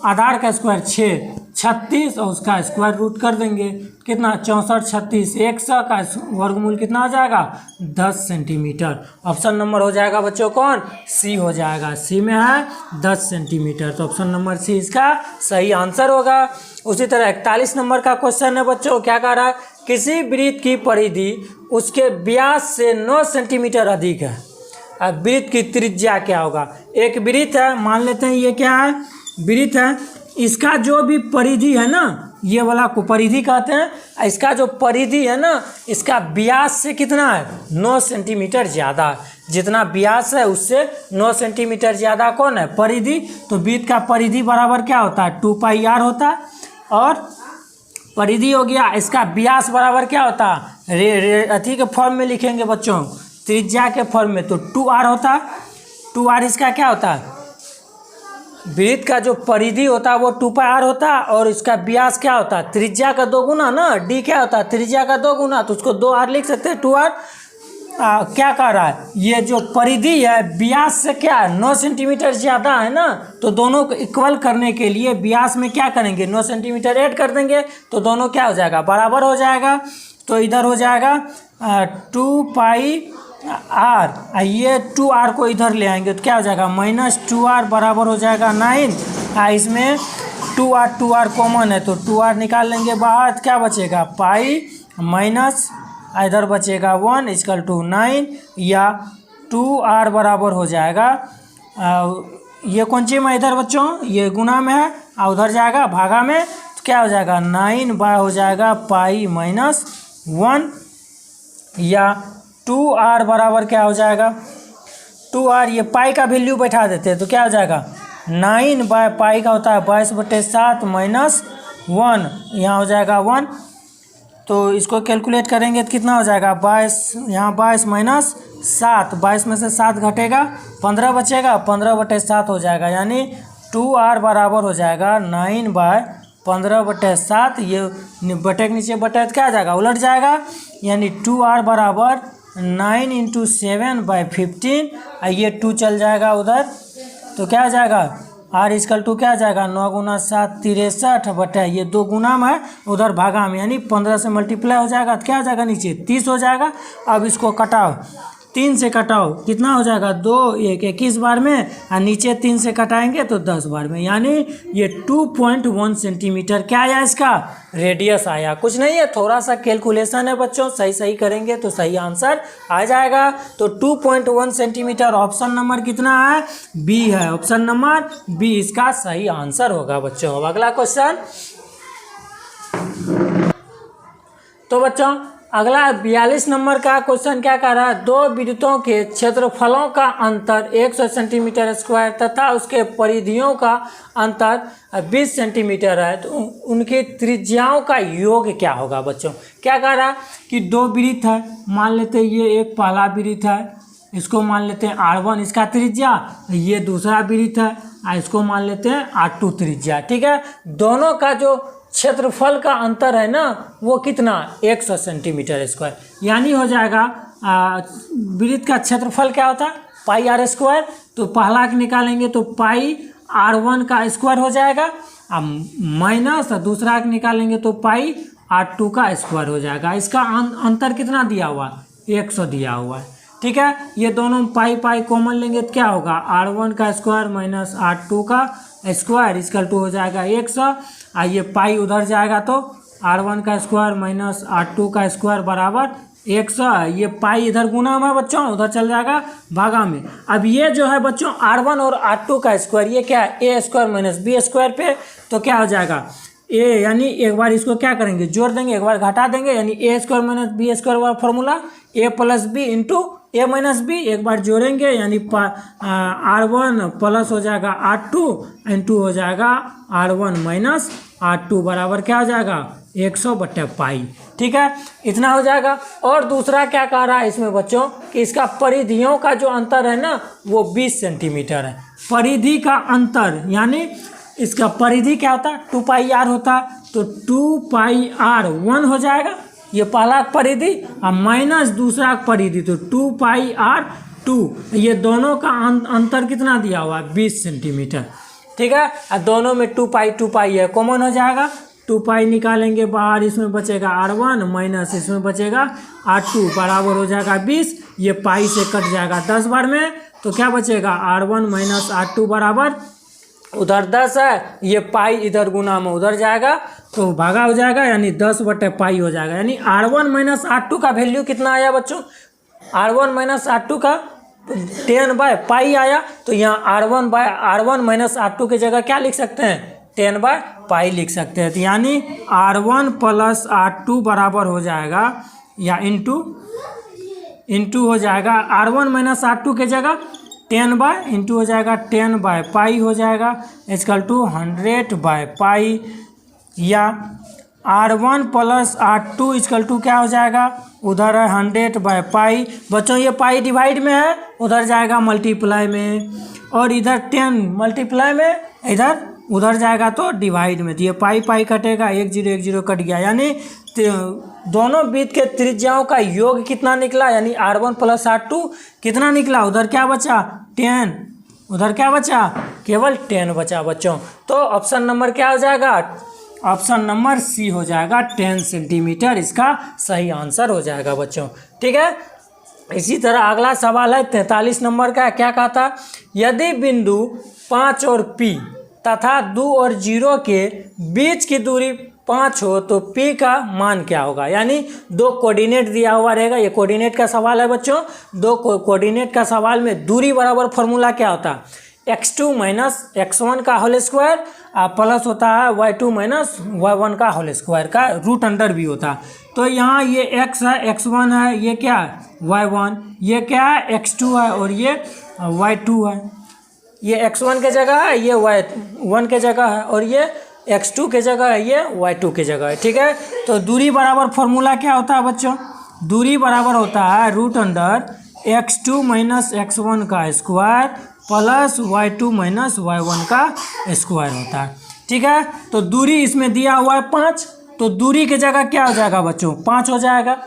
आधार का स्क्वायर 6 36 और उसका स्क्वायर रूट कर देंगे, कितना 64 36 100 का वर्गमूल कितना हो जाएगा 10 सेंटीमीटर। ऑप्शन नंबर हो जाएगा बच्चों कौन, सी हो जाएगा। सी में है 10 सेंटीमीटर, तो ऑप्शन नंबर सी इसका सही आंसर होगा। उसी तरह 41 नंबर का क्वेश्चन है बच्चों, क्या कह रहा है, किसी वृत्त की परिधि उसके व्यास से 9 सेंटीमीटर अधिक है, अब वृत्त की त्रिज्या क्या होगा। एक वृत्त है, मान लेते हैं ये क्या है, वृत्त है, इसका जो भी परिधि है ना, ये वाला को परिधि कहते हैं, इसका जो परिधि है ना, इसका व्यास से कितना है 9 सेंटीमीटर ज़्यादा है, जितना व्यास है उससे 9 सेंटीमीटर ज़्यादा कौन है, परिधि। तो वृत्त का परिधि बराबर क्या होता है 2 पाई आर होता है, और परिधि हो गया, इसका व्यास बराबर क्या होता है अथी के फॉर्म में लिखेंगे बच्चों, त्रिज्या के फॉर्म में, तो 2r होता है। 2r इसका क्या होता है, वृत्त का जो परिधि होता है वो 2 पाई आर होता है, और इसका व्यास क्या होता है त्रिज्या का 2 गुना ना, d क्या होता है त्रिज्या का 2 गुना, तो उसको 2r लिख सकते हैं 2r। क्या कह रहा है, ये जो परिधि है व्यास से क्या है 9 सेंटीमीटर ज़्यादा है ना, तो दोनों को इक्वल करने के लिए व्यास में क्या करेंगे 9 सेंटीमीटर ऐड कर देंगे, तो दोनों क्या हो जाएगा बराबर हो जाएगा। तो इधर हो जाएगा 2 पाई आर, ये 2r को इधर ले आएंगे तो क्या हो जाएगा -2r बराबर हो जाएगा 9। इसमें 2r कॉमन है तो 2r निकाल लेंगे बाहर, तो क्या बचेगा पाई माइनस इधर बचेगा 1 इक्वल टू 9, या 2r बराबर हो जाएगा ये कौन सी में इधर बच्चों, ये गुना में है और उधर जाएगा भागा में, तो क्या हो जाएगा 9 हो जाएगा पाई -1, या 2r बराबर क्या हो जाएगा 2r, ये पाई का वैल्यू बैठा देते हैं तो क्या हो जाएगा 9 पाई का होता है 22/7 -1, यहाँ हो जाएगा 1, तो इसको कैलकुलेट करेंगे तो कितना हो जाएगा 22, यहाँ 22 -7, 22 में से 7 घटेगा 15 बचेगा, 15/7 हो जाएगा, यानी 2r बराबर हो जाएगा 9/15/7, ये बटे के नीचे बटे तो क्या आ जाएगा उलट जाएगा, यानी 2r बराबर 9 × 7/15, ये 2 चल जाएगा उधर, तो क्या आ जाएगा r इक्वल टू क्या आ जाएगा 9 × 7 63 बटे ये 2 गुना में है उधर भागा में, यानी 15 से मल्टीप्लाई हो जाएगा तो क्या आ जाएगा नीचे 30 हो जाएगा। अब इसको कटाओ, 3 से कटाओ कितना हो जाएगा 2 1 21 बार में, और नीचे 3 से कटाएंगे तो 10 बार में, यानी ये 2.1 सेंटीमीटर क्या आया इसका रेडियस आया। कुछ नहीं है, थोड़ा सा कैलकुलेशन है बच्चों, सही करेंगे तो सही आंसर आ जाएगा। तो 2.1 सेंटीमीटर ऑप्शन नंबर कितना है बी है, ऑप्शन नंबर बी इसका सही आंसर होगा बच्चों। अब अगला क्वेश्चन, तो बच्चों अगला 42 नंबर का क्वेश्चन क्या कह रहा है, दो वृत्तों के क्षेत्रफलों का अंतर 100 सेंटीमीटर स्क्वायर तथा उसके परिधियों का अंतर 20 सेंटीमीटर है, तो उनकी त्रिज्याओं का योग क्या होगा बच्चों। क्या कह रहा है कि दो वृत्त है, मान लेते हैं ये एक पहला वृत्त है, इसको मान लेते हैं R1 इसका त्रिज्या, ये दूसरा वृत्त है इसको मान लेते हैं R2 त्रिज्या, ठीक है। दोनों का जो क्षेत्रफल का अंतर है ना वो कितना 100 सेंटीमीटर स्क्वायर, यानी हो जाएगा वृत्त का क्षेत्रफल क्या होता है पाई आर स्क्वायर, तो पहला के निकालेंगे तो पाई R1 का स्क्वायर हो जाएगा, माइनस दूसरा के निकालेंगे तो पाई R2 का स्क्वायर हो जाएगा। इसका अंतर कितना दिया हुआ 100 दिया हुआ है, ठीक है। ये दोनों पाई कॉमन लेंगे तो क्या होगा R1 का स्क्वायर माइनस R2 का स्क्वायर इक्वल टू हो जाएगा 100, ये पाई उधर जाएगा तो R1 का स्क्वायर माइनस R2 का स्क्वायर बराबर 100, ये पाई इधर गुना में बच्चों उधर चल जाएगा भागा में। अब ये जो है बच्चों R1 और R2 का स्क्वायर ये क्या है ए स्क्वायर माइनस बी स्क्वायर पे, तो क्या हो जाएगा ए यानी एक बार इसको क्या करेंगे, जोड़ देंगे, एक बार घटा देंगे, यानी ए स्क्वायर माइनस बी स्क्वायर वाला फॉर्मूला, ए प्लस बी इंटू ए माइनस बी, एक बार जोड़ेंगे यानी R1 प्लस हो जाएगा R2 इंटू हो जाएगा R1 माइनस R2 बराबर क्या हो जाएगा 100/पाई। ठीक है, इतना हो जाएगा। और दूसरा क्या कह रहा है इसमें बच्चों कि इसका परिधियों का जो अंतर है ना वो 20 सेंटीमीटर है। परिधि का अंतर यानी इसका परिधि क्या होता है 2πr होता है, तो 2πr 1 हो जाएगा, ये पहला परिधि, और माइनस दूसरा परिधि, तो 2πr 2, ये दोनों का अंतर कितना दिया हुआ है 20 सेंटीमीटर। ठीक है, और दोनों में 2π है, कॉमन हो जाएगा, 2π निकालेंगे बाहर, इसमें बचेगा R1 माइनस इसमें बचेगा R2 बराबर हो जाएगा 20, ये पाई से कट जाएगा 10 बार में, तो क्या बचेगा R1 माइनस R2 बराबर, उधर 10 है, ये पाई इधर गुना में उधर जाएगा तो भागा हो जाएगा, यानी 10/पाई हो जाएगा। यानी R1 माइनस R2 का वैल्यू कितना आया बच्चों, R1 माइनस R2 का 10/पाई आया, तो यहाँ R1 माइनस R2 की जगह क्या लिख सकते हैं 10/पाई लिख सकते हैं। तो यानी R1 प्लस R2 बराबर हो जाएगा या इंटू हो जाएगा R1 माइनस R2 की जगह 10 इंटू हो जाएगा 10/पाई हो जाएगा इक्वल टू 100/पाई, या R1 plus R2 equal to क्या हो जाएगा, उधर है 100/पाई, बच्चों ये पाई डिवाइड में है, उधर जाएगा मल्टीप्लाई में, और इधर 10 मल्टीप्लाई में, इधर उधर जाएगा तो डिवाइड में, तो ये पाई कटेगा, 1 0 कट गया, यानी दोनों वृत्त के त्रिज्याओं का योग कितना निकला, यानी R1 प्लस R2 कितना निकला, उधर क्या बचा 10, उधर क्या बचा केवल 10 बचा बच्चों। तो ऑप्शन नंबर क्या हो जाएगा, ऑप्शन नंबर सी हो जाएगा 10 सेंटीमीटर, इसका सही आंसर हो जाएगा बच्चों। ठीक है, इसी तरह अगला सवाल है 43 नंबर का, क्या कहता, यदि बिंदु 5 और P तथा 2 और 0 के बीच की दूरी 5 हो तो P का मान क्या होगा। यानी दो कोऑर्डिनेट दिया हुआ रहेगा, ये कोऑर्डिनेट का सवाल है बच्चों, दो कोऑर्डिनेट का सवाल में दूरी बराबर फॉर्मूला क्या होता है x2 माइनस x1 का होल स्क्वायर, प्लस होता है y2 माइनस y1 का होल स्क्वायर का रूट अंडर भी होता है। तो यहाँ ये x है, x1 है, ये क्या है y1, ये क्या है x2 है, और ये y2 है, ये x1 के जगह है, ये y1 के जगह है, और ये x2 के जगह है, ये y2 के जगह है। ठीक है, तो दूरी बराबर फॉर्मूला क्या होता है बच्चों, दूरी बराबर होता है root under x2 minus x1 का square plus y2 minus y1 का स्क्वायर होता है। ठीक है, तो दूरी इसमें दिया हुआ है 5, तो दूरी की जगह क्या हो जाएगा बच्चों 5 हो जाएगा,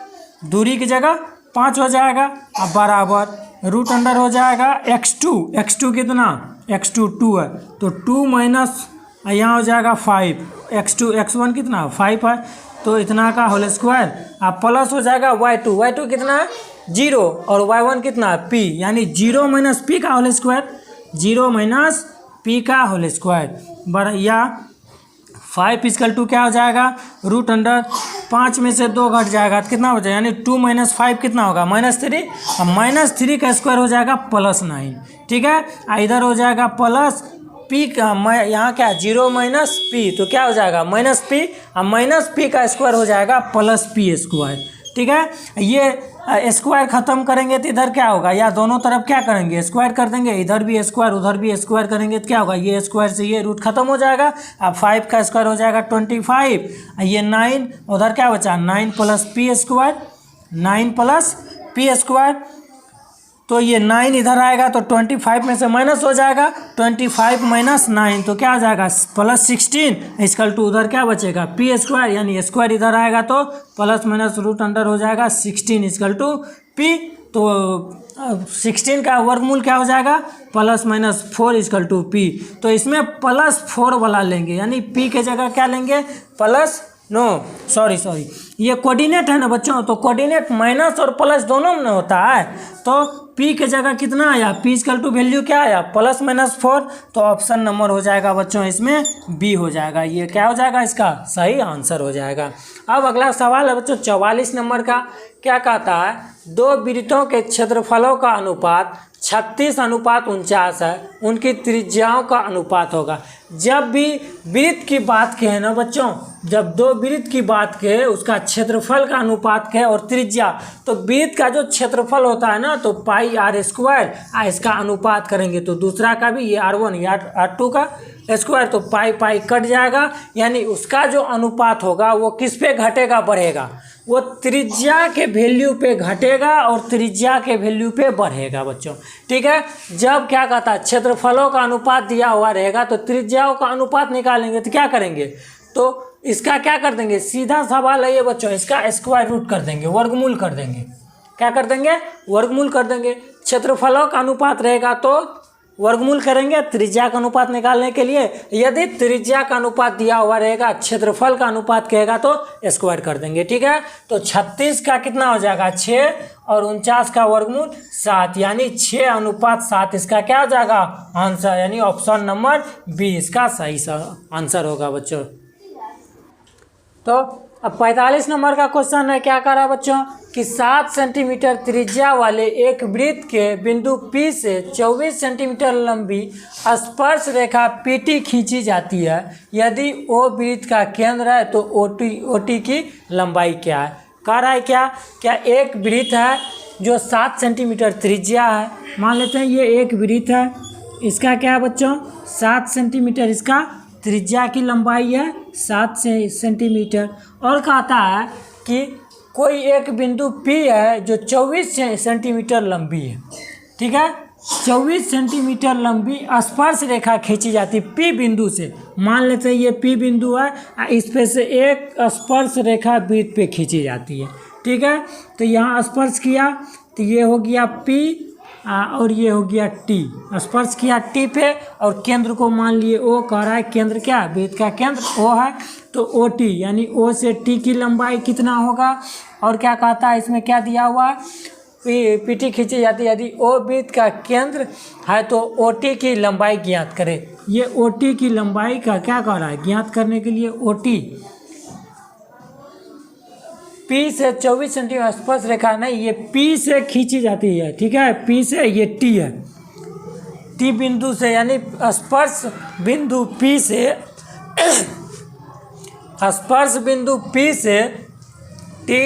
दूरी की जगह 5 हो जाएगा, अब बराबर रूट अंडर हो जाएगा x2 कितना x2 2 है, तो 2 माइनस यहाँ हो जाएगा 5, x1 कितना 5 है, तो इतना का होल स्क्वायर, अब प्लस हो जाएगा y2 कितना है 0, और y1 कितना है p, यानी 0 माइनस p का होल स्क्वायर, 0 माइनस p का होल स्क्वायर बड़ा, या 5 इक्वल टू क्या हो जाएगा रूट अंडर 5 में से 2 घट जाएगा तो कितना हो जाएगा, यानी 2 माइनस 5 कितना होगा -3, और -3 का स्क्वायर हो जाएगा +9। ठीक है, इधर हो जाएगा प्लस p का, यहाँ क्या 0 माइनस p, तो क्या हो जाएगा -p, और -p का स्क्वायर हो जाएगा +p स्क्वायर। ठीक है, ये स्क्वायर खत्म करेंगे तो इधर क्या होगा, या दोनों तरफ क्या करेंगे स्क्वायर कर देंगे, इधर भी स्क्वायर उधर भी स्क्वायर करेंगे तो क्या होगा, ये स्क्वायर से ये रूट खत्म हो जाएगा, अब 5 का स्क्वायर हो जाएगा 25, ये 9, उधर क्या बचा 9 plus p square, 9 plus p square, तो ये 9 इधर आएगा तो 25 में से माइनस हो जाएगा, 25 माइनस 9 तो क्या आ जाएगा +16 इक्वल टू उधर क्या बचेगा p स्क्वायर, यानी स्क्वायर इधर आएगा तो प्लस माइनस रूट अंडर हो जाएगा 16 इक्वल टू p, तो 16 का वर्गमूल क्या हो जाएगा +-4 इक्वल टू p, तो इसमें +4 वाला लेंगे, यानी p के जगह क्या लेंगे सॉरी ये कोऑर्डिनेट है ना बच्चों, तो कोऑर्डिनेट माइनस और प्लस दोनों में होता है, तो p के जगह कितना आया, p इक्वल टू वैल्यू क्या आया +-4, तो ऑप्शन नंबर हो जाएगा बच्चों इसमें b हो जाएगा, ये क्या हो जाएगा इसका सही आंसर हो जाएगा। अब अगला सवाल है बच्चों 44 नंबर का, क्या कहता है, दो वृत्तों के क्षेत्रफलों का अनुपात 36:49 है, उनकी त्रिज्याओं का अनुपात होगा। जब भी वृत्त की बात कहें ना बच्चों, जब दो वृत्त की बात कहे उसका क्षेत्रफल का अनुपात कहे और त्रिज्या, तो वृत्त का जो क्षेत्रफल होता है ना तो पाई आर स्क्वायर, इसका अनुपात करेंगे तो दूसरा का भी, ये R1 या R2 का स्क्वायर, तो पाई पाई कट जाएगा, यानी उसका जो अनुपात होगा वो किस पे घटेगा, बढ़ेगा, वो त्रिज्या के वैल्यू पे घटेगा और त्रिज्या के वैल्यू पे बढ़ेगा बच्चों। ठीक है, जब क्या कहता है क्षेत्रफलों का अनुपात दिया हुआ रहेगा तो त्रिज्याओं का अनुपात निकालेंगे तो क्या करेंगे, तो इसका क्या कर देंगे, सीधा सवाल है ये बच्चों, इसका स्क्वायर रूट कर देंगे, वर्गमूल कर देंगे। क्या कर देंगे, वर्गमूल कर देंगे। क्षेत्रफलों का अनुपात रहेगा तो वर्गमूल करेंगे त्रिज्या का अनुपात निकालने के लिए। यदि त्रिज्या का अनुपात दिया हुआ रहेगा, क्षेत्रफल का अनुपात कहेगा तो स्क्वायर कर देंगे। ठीक है, तो 36 का कितना हो जाएगा 6 और 49 का वर्गमूल 7, यानी 6:7 इसका क्या हो जाएगा आंसर, यानी ऑप्शन नंबर बी इसका सही आंसर होगा बच्चों। तो अब 45 नंबर का क्वेश्चन है, क्या करा बच्चों कि 7 सेंटीमीटर त्रिज्या वाले एक वृत्त के बिंदु P से 24 सेंटीमीटर लंबी स्पर्श रेखा PT खींची जाती है। यदि O वृत्त का केंद्र है तो OT की लंबाई क्या है। कह रहा है क्या एक वृत्त है जो 7 सेंटीमीटर त्रिज्या है, मान लेते हैं ये एक वृत्त है, इसका क्या है बच्चों 7 सेंटीमीटर इसका त्रिज्या की लंबाई है 7 सेंटीमीटर, और कहता है कि कोई एक बिंदु P है जो 24 सेंटीमीटर लंबी है। ठीक है, 24 सेंटीमीटर लंबी स्पर्श रेखा खींची जाती है P बिंदु से, मान लेते हैं ये P बिंदु है, इस पे से एक स्पर्श रेखा वृत्त पे खींची जाती है। ठीक है, तो यहाँ स्पर्श किया तो ये हो गया P और ये हो गया T, स्पर्श किया T पे और केंद्र को मान लिए O, कह रहा है केंद्र क्या है, वृत्त का केंद्र O है, तो OT यानी O से T की लंबाई कितना होगा, और क्या कहता है इसमें क्या दिया हुआ है PT खींची जाती है। यदि O वृत्त का केंद्र है तो OT की लंबाई ज्ञात करें। ये OT की लंबाई का क्या कह रहा है, ज्ञात करने के लिए OT P से 24 सेंटीमीटर स्पर्श रेखा नहीं, ये P से खींची जाती है। ठीक है, P से, ये T है, T बिंदु से, यानी स्पर्श बिंदु P से स्पर्श बिंदु P से T,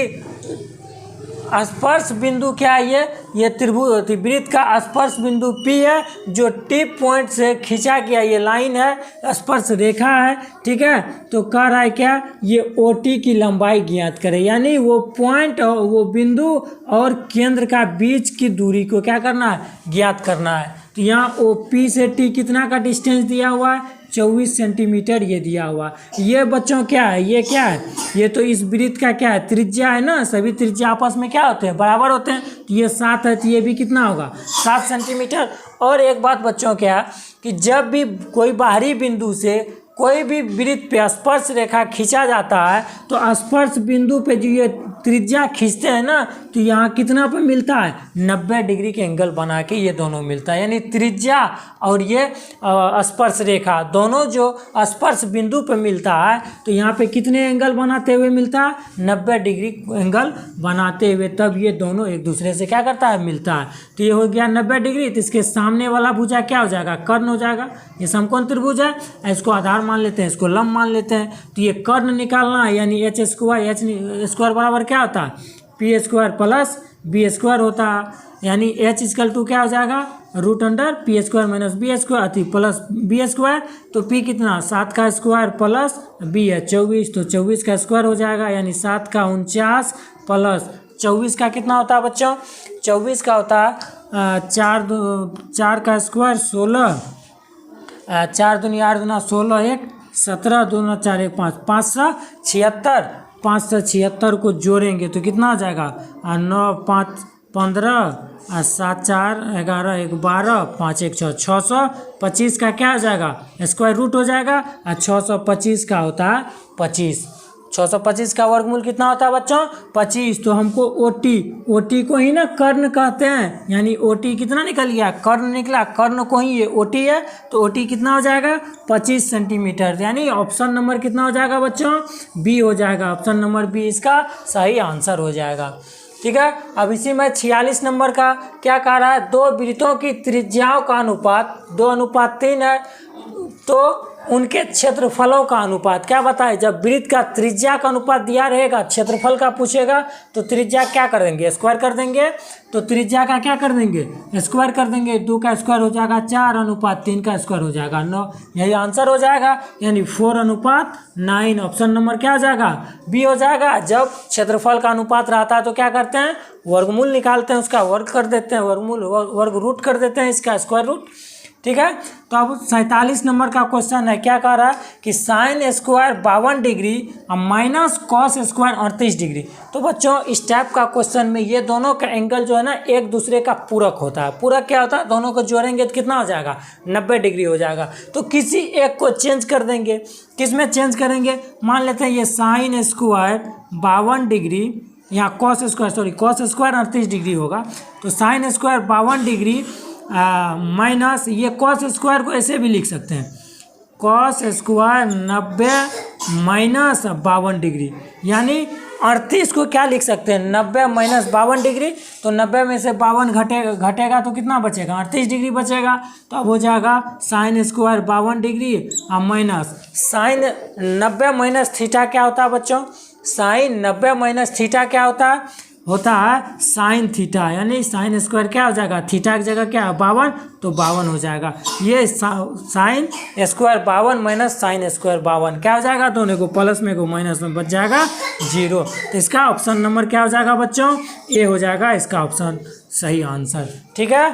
स्पर्श बिंदु क्या है, ये त्रिभुज वृत्त का स्पर्श बिंदु P है जो T पॉइंट से खींचा गया ये लाइन है, स्पर्श रेखा है। ठीक है, तो कह रहा है क्या, ये OT की लंबाई ज्ञात करें, यानी वो पॉइंट और वो बिंदु और केंद्र का बीच की दूरी को क्या करना है, ज्ञात करना है। तो यहाँ OP से T कितना का डिस्टेंस दिया हुआ है, 24 सेंटीमीटर ये दिया हुआ। ये बच्चों क्या है, ये क्या है, ये तो इस वृत्त का क्या है, त्रिज्या है ना, सभी त्रिज्या आपस में क्या होते हैं, बराबर होते हैं, तो ये 7 है तो ये भी कितना होगा 7 सेंटीमीटर। और एक बात बच्चों क्या कि जब भी कोई बाहरी बिंदु से कोई भी वृत्त पे स्पर्श रेखा खींचा जाता है तो स्पर्श बिंदु पे जो ये त्रिज्या खींचते हैं ना, तो यहाँ कितना पे मिलता है 90 डिग्री के एंगल बना के ये दोनों मिलता है, यानी त्रिज्या और ये स्पर्श रेखा दोनों जो स्पर्श बिंदु पे मिलता है तो यहाँ पे कितने एंगल बनाते हुए मिलता है 90 डिग्री एंगल बनाते हुए, तब ये दोनों एक दूसरे से क्या करता है, मिलता है। तो ये हो गया 90 डिग्री, तो इसके सामने वाला भुजा क्या हो जाएगा, कर्ण हो जाएगा। ये समकोण त्रिभुज है, इसको आधार मान लेते हैं, इसको लंब मान लेते हैं, तो ये कर्ण निकालना है, यानी H स्क्वायर बराबर क्या होता है P square plus B square होता है, यानी H इक्वल टू क्या हो जाएगा √P square minus B square अति प्लस B स्क्वायर, तो P कितना 7 का स्क्वायर प्लस B है 24, तो 24 का स्क्वायर हो जाएगा, यानी 7 का 49 प्लस 24 का कितना होता है बच्चों, 24 का होता है 4 का स्क्वायर 16, 4 दूनी 8 दूना 16, 1 17 दूना 4 1 5 576, 576 को जोड़ेंगे तो कितना आ जाएगा 9 5 15 7 4 11 1 12 5 1 6 625 का क्या हो जाएगा स्क्वायर रूट हो जाएगा, और 625 का होता है 25, 625 का वर्गमूल कितना होता है बच्चों 25। तो हमको OT को ही ना कर्ण कहते हैं, यानी OT कितना निकल गया, कर्ण निकला, कर्ण को ही ये OT है, तो OT कितना हो जाएगा 25 सेंटीमीटर, यानी ऑप्शन नंबर कितना हो जाएगा बच्चों B हो जाएगा, ऑप्शन नंबर B इसका सही आंसर हो जाएगा। ठीक है। अब इसी में 46 नंबर का क्या कह रहा है, दो वृत्तों की त्रिज्याओं का अनुपात 2:3 है, तो उनके क्षेत्रफलों का अनुपात क्या बताए। जब वृत्त का त्रिज्या का अनुपात दिया रहेगा, क्षेत्रफल का पूछेगा तो त्रिज्या क्या कर देंगे, स्क्वायर कर देंगे, तो त्रिज्या का क्या कर देंगे, स्क्वायर कर देंगे। 2 का स्क्वायर हो जाएगा 4:3 का स्क्वायर हो जाएगा 9, यही आंसर हो जाएगा, यानी 4:9। ऑप्शन नंबर क्या हो जाएगा, बी हो जाएगा। जब क्षेत्रफल का अनुपात रहता है तो क्या करते हैं, वर्गमूल निकालते हैं, उसका वर्ग कर देते हैं, वर्गमूल वर्ग रूट कर देते हैं, इसका स्क्वायर रूट, ठीक है। तो अब 47 नंबर का क्वेश्चन है, क्या कह रहा है कि साइन स्क्वायर 52 डिग्री और माइनस कॉस स्क्वायर 38 डिग्री। तो बच्चों इस टाइप का क्वेश्चन में ये दोनों का एंगल जो है ना एक दूसरे का पूरक होता है। पूरक क्या होता है, दोनों को जोड़ेंगे तो कितना हो जाएगा, 90 डिग्री हो जाएगा। तो किसी एक को चेंज कर देंगे, किस में चेंज करेंगे, मान लेते हैं ये साइन स्क्वायर 52 डिग्री, यहाँ कॉस स्क्वायर 38 डिग्री होगा, तो साइन स्क्वायर 52 डिग्री माइनस ये कॉस स्क्वायर को ऐसे भी लिख सकते हैं, कॉस स्क्वायर 90 माइनस 52 डिग्री, यानी 38 को क्या लिख सकते हैं, 90 माइनस 52 डिग्री। तो 90 में से 52 घटेगा तो कितना बचेगा, 38 डिग्री बचेगा। तो अब हो जाएगा साइन स्क्वायर 52 डिग्री और माइनस साइन 90 माइनस थीटा क्या होता है बच्चों, साइन 90 माइनस थीटा क्या होता है साइन थीटा, यानी साइन स्क्वायर क्या हो जाएगा, थीटा की जगह क्या है 52, तो 52 हो जाएगा। ये sine square 52 minus sine square 52 क्या हो जाएगा, दोनों को प्लस में को माइनस में बच जाएगा 0। तो इसका ऑप्शन नंबर क्या हो जाएगा बच्चों, ए हो जाएगा इसका ऑप्शन सही आंसर, ठीक है।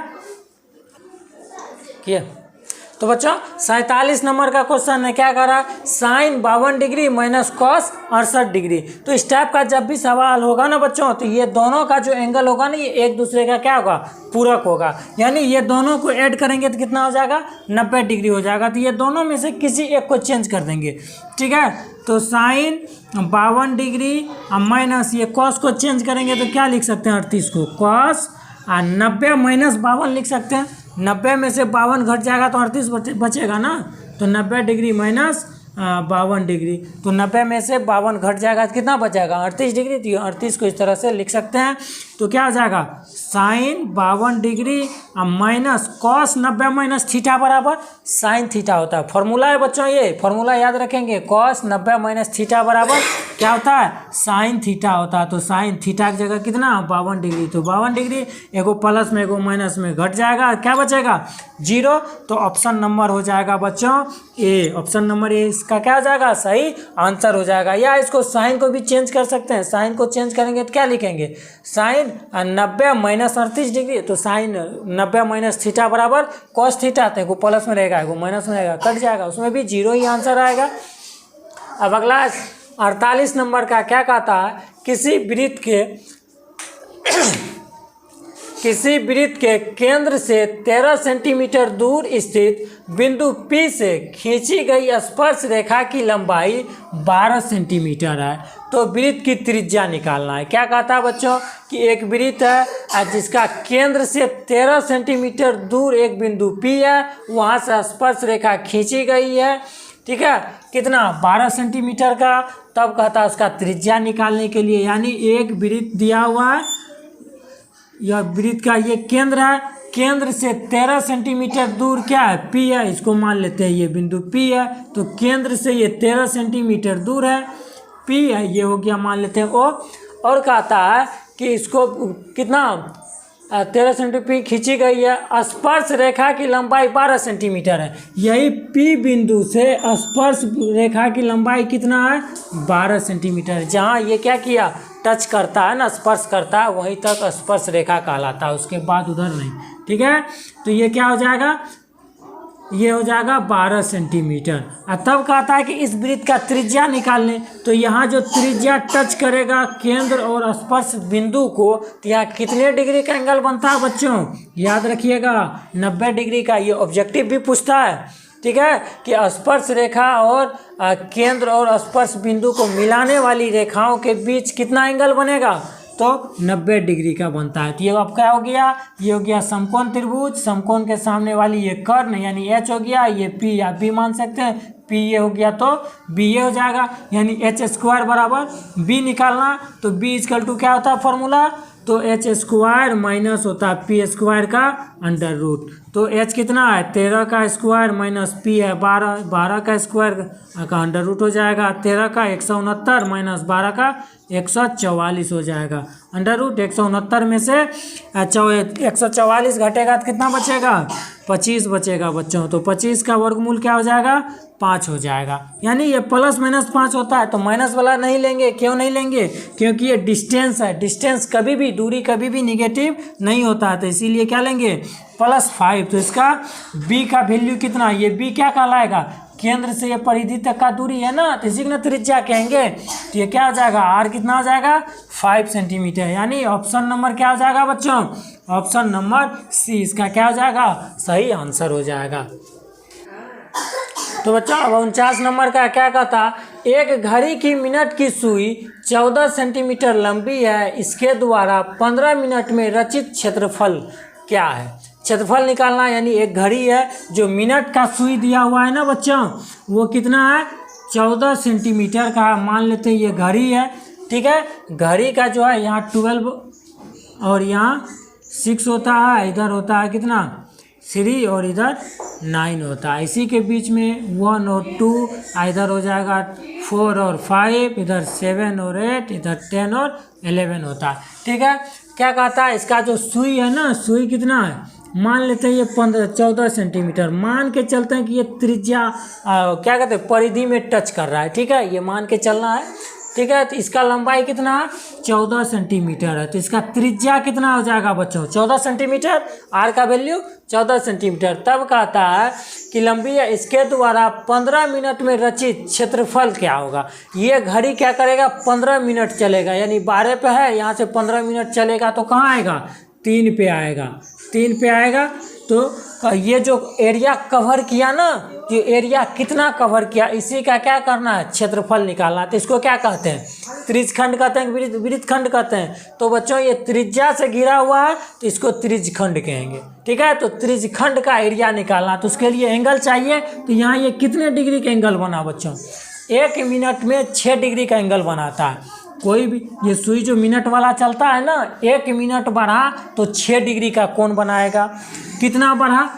तो बच्चों 47 नंबर का क्वेश्चन है, क्या कर रहा है, sine 52 degree minus cos 68 degree. तो इस टाइप का जब भी सवाल होगा ना बच्चों, तो ये दोनों का जो एंगल होगा ना ये एक दूसरे का क्या होगा, पूरक होगा, यानी ये दोनों को ऐड करेंगे तो कितना हो जाएगा, 90 डिग्री हो जाएगा। तो ये दोनों में से किसी एक को चेंज कर देंगे, ठीक है। तो साइन 52 डिग्री और माइनस ये कॉस को चेंज करेंगे तो क्या लिख सकते हैं, 38 को कॉस और 90 माइनस 52 लिख सकते हैं। 90 में से 52 घट जाएगा तो 38 बचेगा ना, तो 90 डिग्री माइनस 52 डिग्री, तो 90 में से 52 घट जाएगा तो कितना बचेगा, 38 डिग्री। तो 38 को इस तरह से लिख सकते हैं। तो क्या हो जाएगा, साइन 52 डिग्री और माइनस कॉस 90 माइनस थीटा बराबर साइन थीटा होता है। फॉर्मूला है बच्चों, ये फॉर्मूला याद रखेंगे, कॉस 90 माइनस थीटा बराबर क्या होता है, साइन थीटा होता है। तो साइन थीटा की जगह कितना 52 डिग्री, तो 52 डिग्री एगो प्लस में एगो माइनस में घट जाएगा, क्या बचेगा 0। तो ऑप्शन नंबर हो जाएगा बच्चों ए, ऑप्शन नंबर ए इसका क्या हो जाएगा, सही आंसर हो जाएगा। या इसको साइन को भी चेंज कर सकते हैं, साइन को चेंज करेंगे तो क्या लिखेंगे, साइन 90 माइनस 38 डिग्री, तो साइन 90 माइनस थीटा बराबर कॉस थीटा, तो एगो प्लस में रहेगा एगो माइनस में रहेगा, कट जाएगा, उसमें भी 0 ही आंसर आएगा। अब अगला 48 नंबर का क्या कहता है, किसी वृत्त के केंद्र से 13 सेंटीमीटर दूर स्थित बिंदु P से खींची गई स्पर्श रेखा की लंबाई 12 सेंटीमीटर है। तो वृत्त की त्रिज्या निकालना है। क्या कहता है बच्चों कि एक वृत्त है जिसका केंद्र से 13 सेंटीमीटर दूर एक बिंदु P है, वहाँ से स्पर्श रेखा खींची गई है, ठीक है, कितना 12 सेंटीमीटर का। तब कहता है उसका त्रिज्या निकालने के लिए, यानी एक वृत्त दिया हुआ है, यह वृत्त का ये केंद्र है, केंद्र से 13 सेंटीमीटर दूर क्या है, P है, इसको मान लेते हैं ये बिंदु P है। तो केंद्र से ये 13 सेंटीमीटर दूर है, P है, ये हो गया मान लेते हैं O। और कहता है कि इसको कितना 13 सेंटीमीटर खींची गई है, स्पर्श रेखा की लंबाई 12 सेंटीमीटर है। यही P बिंदु से स्पर्श रेखा की लंबाई कितना है, 12 सेंटीमीटर। जहाँ ये क्या किया, टच करता है ना, स्पर्श करता है, वहीं तक स्पर्श रेखा कहलाता है, उसके बाद उधर नहीं, ठीक है। तो ये क्या हो जाएगा, ये हो जाएगा 12 सेंटीमीटर। और तब कहता है कि इस वृत्त का त्रिज्या निकालने, तो यहाँ जो त्रिज्या टच करेगा केंद्र और स्पर्श बिंदु को, तो यहाँ कितने डिग्री का एंगल बनता है बच्चों, याद रखिएगा 90 डिग्री का। ये ऑब्जेक्टिव भी पूछता है, ठीक है, कि स्पर्श रेखा और केंद्र और स्पर्श बिंदु को मिलाने वाली रेखाओं के बीच कितना एंगल बनेगा, तो 90 डिग्री का बनता है। तो ये अब क्या हो गया, ये हो गया समकोण त्रिभुज, समकोण के सामने वाली ये कर्ण यानी H हो गया, ये P आप भी मान सकते हैं, P ये हो गया तो B ये हो जाएगा, यानी H स्क्वायर बराबर B निकालना। तो B इक्वल टू क्या होता है फॉर्मूला, तो एच स्क्वायर माइनस होता है पी स्क्वायर का अंडर रूट। तो एच कितना है 13 का स्क्वायर माइनस पी है 12, 12 का स्क्वायर का अंडर रूट हो जाएगा, 13 का 169 माइनस 12 का 144 हो जाएगा। अंडर रूट 169 में से 144 घटेगा तो कितना बचेगा 25 बचेगा बच्चों। तो 25 का वर्गमूल क्या हो जाएगा 5 हो जाएगा। यानी ये प्लस माइनस 5 होता है तो माइनस वाला नहीं लेंगे। क्यों नहीं लेंगे? क्योंकि ये डिस्टेंस है, डिस्टेंस कभी भी, दूरी कभी भी निगेटिव नहीं होता है, तो इसीलिए क्या लेंगे +5। तो इसका b का वैल्यू कितना, ये b क्या कहलाएगा केंद्र से ये परिधि तक का दूरी है ना, तो इसी को ना त्रिज्या कहेंगे। तो ये क्या हो जाएगा r कितना हो जाएगा 5 सेंटीमीटर। यानी ऑप्शन नंबर क्या हो जाएगा बच्चों, ऑप्शन नंबर सी इसका क्या हो जाएगा सही आंसर हो जाएगा। तो बच्चों अब 49 नंबर का क्या कहता, एक घड़ी की मिनट की सुई 14 सेंटीमीटर लंबी है, इसके द्वारा 15 मिनट में रचित क्षेत्रफल क्या है। क्षेत्रफल निकालना, यानी एक घड़ी है जो मिनट का सुई दिया हुआ है ना बच्चों, वो कितना है 14 सेंटीमीटर का। मान लेते हैं ये घड़ी है, ठीक है। घड़ी का जो है यहाँ 12 और यहाँ 6 होता है, इधर होता है कितना 3 और इधर 9 होता है। इसी के बीच में 1 और 2, इधर हो जाएगा 4 और 5, इधर 7 और 8, इधर 10 और 11 होता है, ठीक है। क्या कहता है इसका जो सुई है ना, सुई कितना है मान लेते हैं ये 14 सेंटीमीटर, मान के चलते हैं कि ये त्रिज्या क्या कहते हैं परिधि में टच कर रहा है, ठीक है, ये मान के चलना है, ठीक है। तो इसका लंबाई कितना है 14 सेंटीमीटर है, तो इसका त्रिज्या कितना हो जाएगा बच्चों 14 सेंटीमीटर, आर का वैल्यू 14 सेंटीमीटर। तब कहता है कि लंबी है, इसके द्वारा 15 मिनट में रचित क्षेत्रफल क्या होगा। ये घड़ी क्या करेगा 15 मिनट चलेगा, यानी 12 पे है, यहाँ से 15 मिनट चलेगा तो कहाँ आएगा 3 पे आएगा, 3 पे आएगा। तो ये जो एरिया कवर किया ना, जो एरिया कितना कवर किया, इसी का क्या करना है क्षेत्रफल निकालना है। तो इसको क्या कहते हैं त्रिज्यखंड कहते हैं, वृत्तखंड कहते हैं। तो बच्चों ये त्रिज्या से घिरा हुआ है तो इसको त्रिज्यखंड कहेंगे, ठीक है। तो त्रिज्यखंड का एरिया निकालना, तो उसके लिए एंगल चाहिए। तो यहाँ ये कितने डिग्री का एंगल बना बच्चों 1 मिनट में 6 डिग्री का एंगल बनाता है। कोई भी ये सुई जो मिनट वाला चलता है ना, 1 मिनट बढ़ा तो 6 डिग्री का कोण बनाएगा। कितना बढ़ा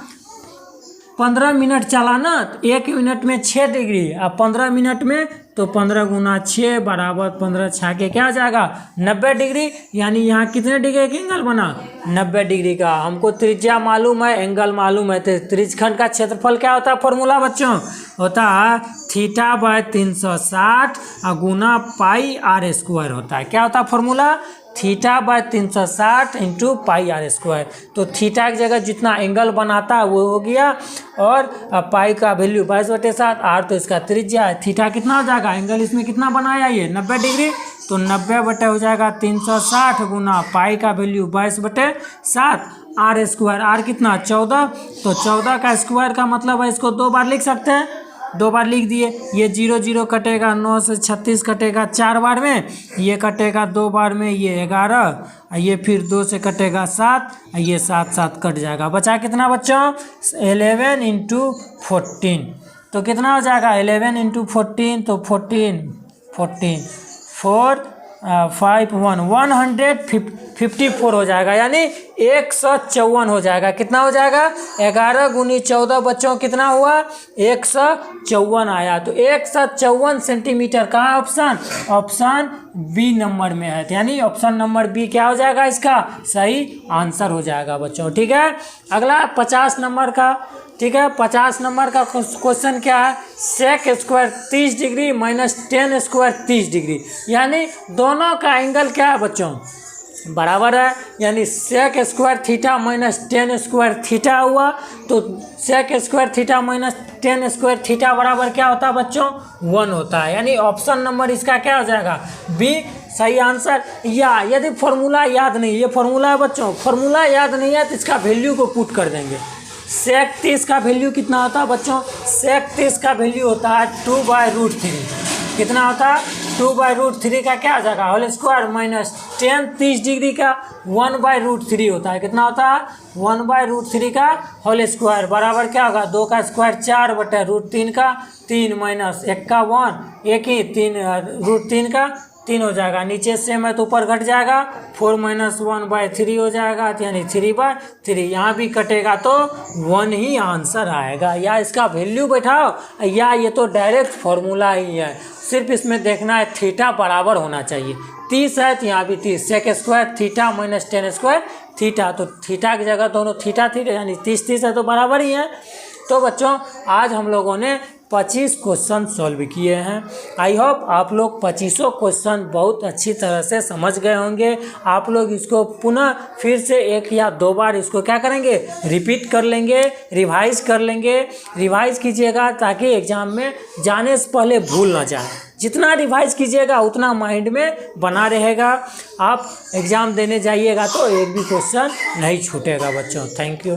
15 मिनट चला ना, 1 मिनट में 6 डिग्री, अब 15 मिनट में तो 15 गुना 6 बराबर 15 6 के क्या आ जाएगा 90 डिग्री। यानी यहाँ कितने डिग्री का एंगल बना 90 डिग्री का। हमको त्रिज्या मालूम है, एंगल मालूम है, तो त्रिज्यखंड का क्षेत्रफल क्या होता है फॉर्मूला बच्चों होता है θ/360 गुना πr² होता है। क्या होता है फॉर्मूला θ/360 इंटू πr²। तो थीटा की जगह जितना एंगल बनाता है वो हो गया, और पाई का वैल्यू 22/7, आर तो इसका त्रिज्या है। थीटा कितना हो जाएगा एंगल इसमें कितना बनाया ये 90 डिग्री, तो 90 हो जाएगा 360 गुना पाई का वैल्यू 22/7 r²। आर कितना 14, तो 14 का स्क्वायर का मतलब है इसको 2 बार लिख सकते हैं, 2 बार लिख दिए। ये 0 0 कटेगा, 9 से 36 कटेगा 4 बार में, ये कटेगा 2 बार में, ये 11, ये फिर 2 से कटेगा 7, ये 7 7 कट जाएगा। बचा कितना बच्चों 11 इंटू 14, तो कितना हो जाएगा 11 इंटू 14, तो 14 4 5 1 154 हो जाएगा, यानी 154 हो जाएगा। कितना हो जाएगा 11 गुनी 14 बच्चों कितना हुआ 154 आया। तो 154 सेंटीमीटर कहाँ ऑप्शन, ऑप्शन बी नंबर में है, यानी ऑप्शन नंबर बी क्या हो जाएगा इसका सही आंसर हो जाएगा बच्चों, ठीक है। अगला 50 नंबर का, ठीक है। 50 नंबर का क्वेश्चन क्या है sec² 30 डिग्री माइनस 10² 30 डिग्री, यानी दोनों का एंगल क्या है बच्चों बराबर है, यानी sec² थीटा माइनस 10² थीटा हुआ। तो sec² थीटा माइनस 10² थीटा बराबर क्या होता है बच्चों 1 होता है, यानी ऑप्शन नंबर इसका क्या हो जाएगा बी सही आंसर। या यदि फॉर्मूला याद नहीं, ये फॉर्मूला है बच्चों, फॉर्मूला याद नहीं है तो इसका वैल्यू को पुट कर देंगे। sec 30 का वैल्यू कितना होता है बच्चों sec 30 का वैल्यू होता है 2/√3। कितना होता है 2/√3 का क्या आ जाएगा होल स्क्वायर माइनस 10 30 डिग्री का 1/√3 होता है। कितना होता है 1/√3 का होल स्क्वायर बराबर क्या होगा 2 का स्क्वायर 4/√3 का 3 माइनस 1 का 1 1 ही 3 √3 का 3 हो जाएगा, नीचे सेम है तो ऊपर घट जाएगा, 4 - 1/3 हो जाएगा, तो यानी 3/3। यहाँ भी कटेगा तो 1 ही आंसर आएगा। या इसका वैल्यू बैठाओ, या ये तो डायरेक्ट फॉर्मूला ही है, सिर्फ इसमें देखना है थीटा बराबर होना चाहिए। 30 है तो यहाँ भी 30, sec square theta minus tan square theta, तो थीटा की जगह दोनों थीटा थीटा यानी 30 है तो बराबर ही है। तो बच्चों आज हम लोगों ने 25 क्वेश्चन सॉल्व किए हैं। आई होप आप लोग 25 क्वेश्चन बहुत अच्छी तरह से समझ गए होंगे। आप लोग इसको पुनः फिर से 1 या 2 बार इसको क्या करेंगे, रिपीट कर लेंगे, रिवाइज कर लेंगे। रिवाइज कीजिएगा ताकि एग्ज़ाम में जाने से पहले भूल ना जाए। जितना रिवाइज कीजिएगा उतना माइंड में बना रहेगा। आप एग्ज़ाम देने जाइएगा तो एक भी क्वेश्चन नहीं छूटेगा बच्चों। Thank you.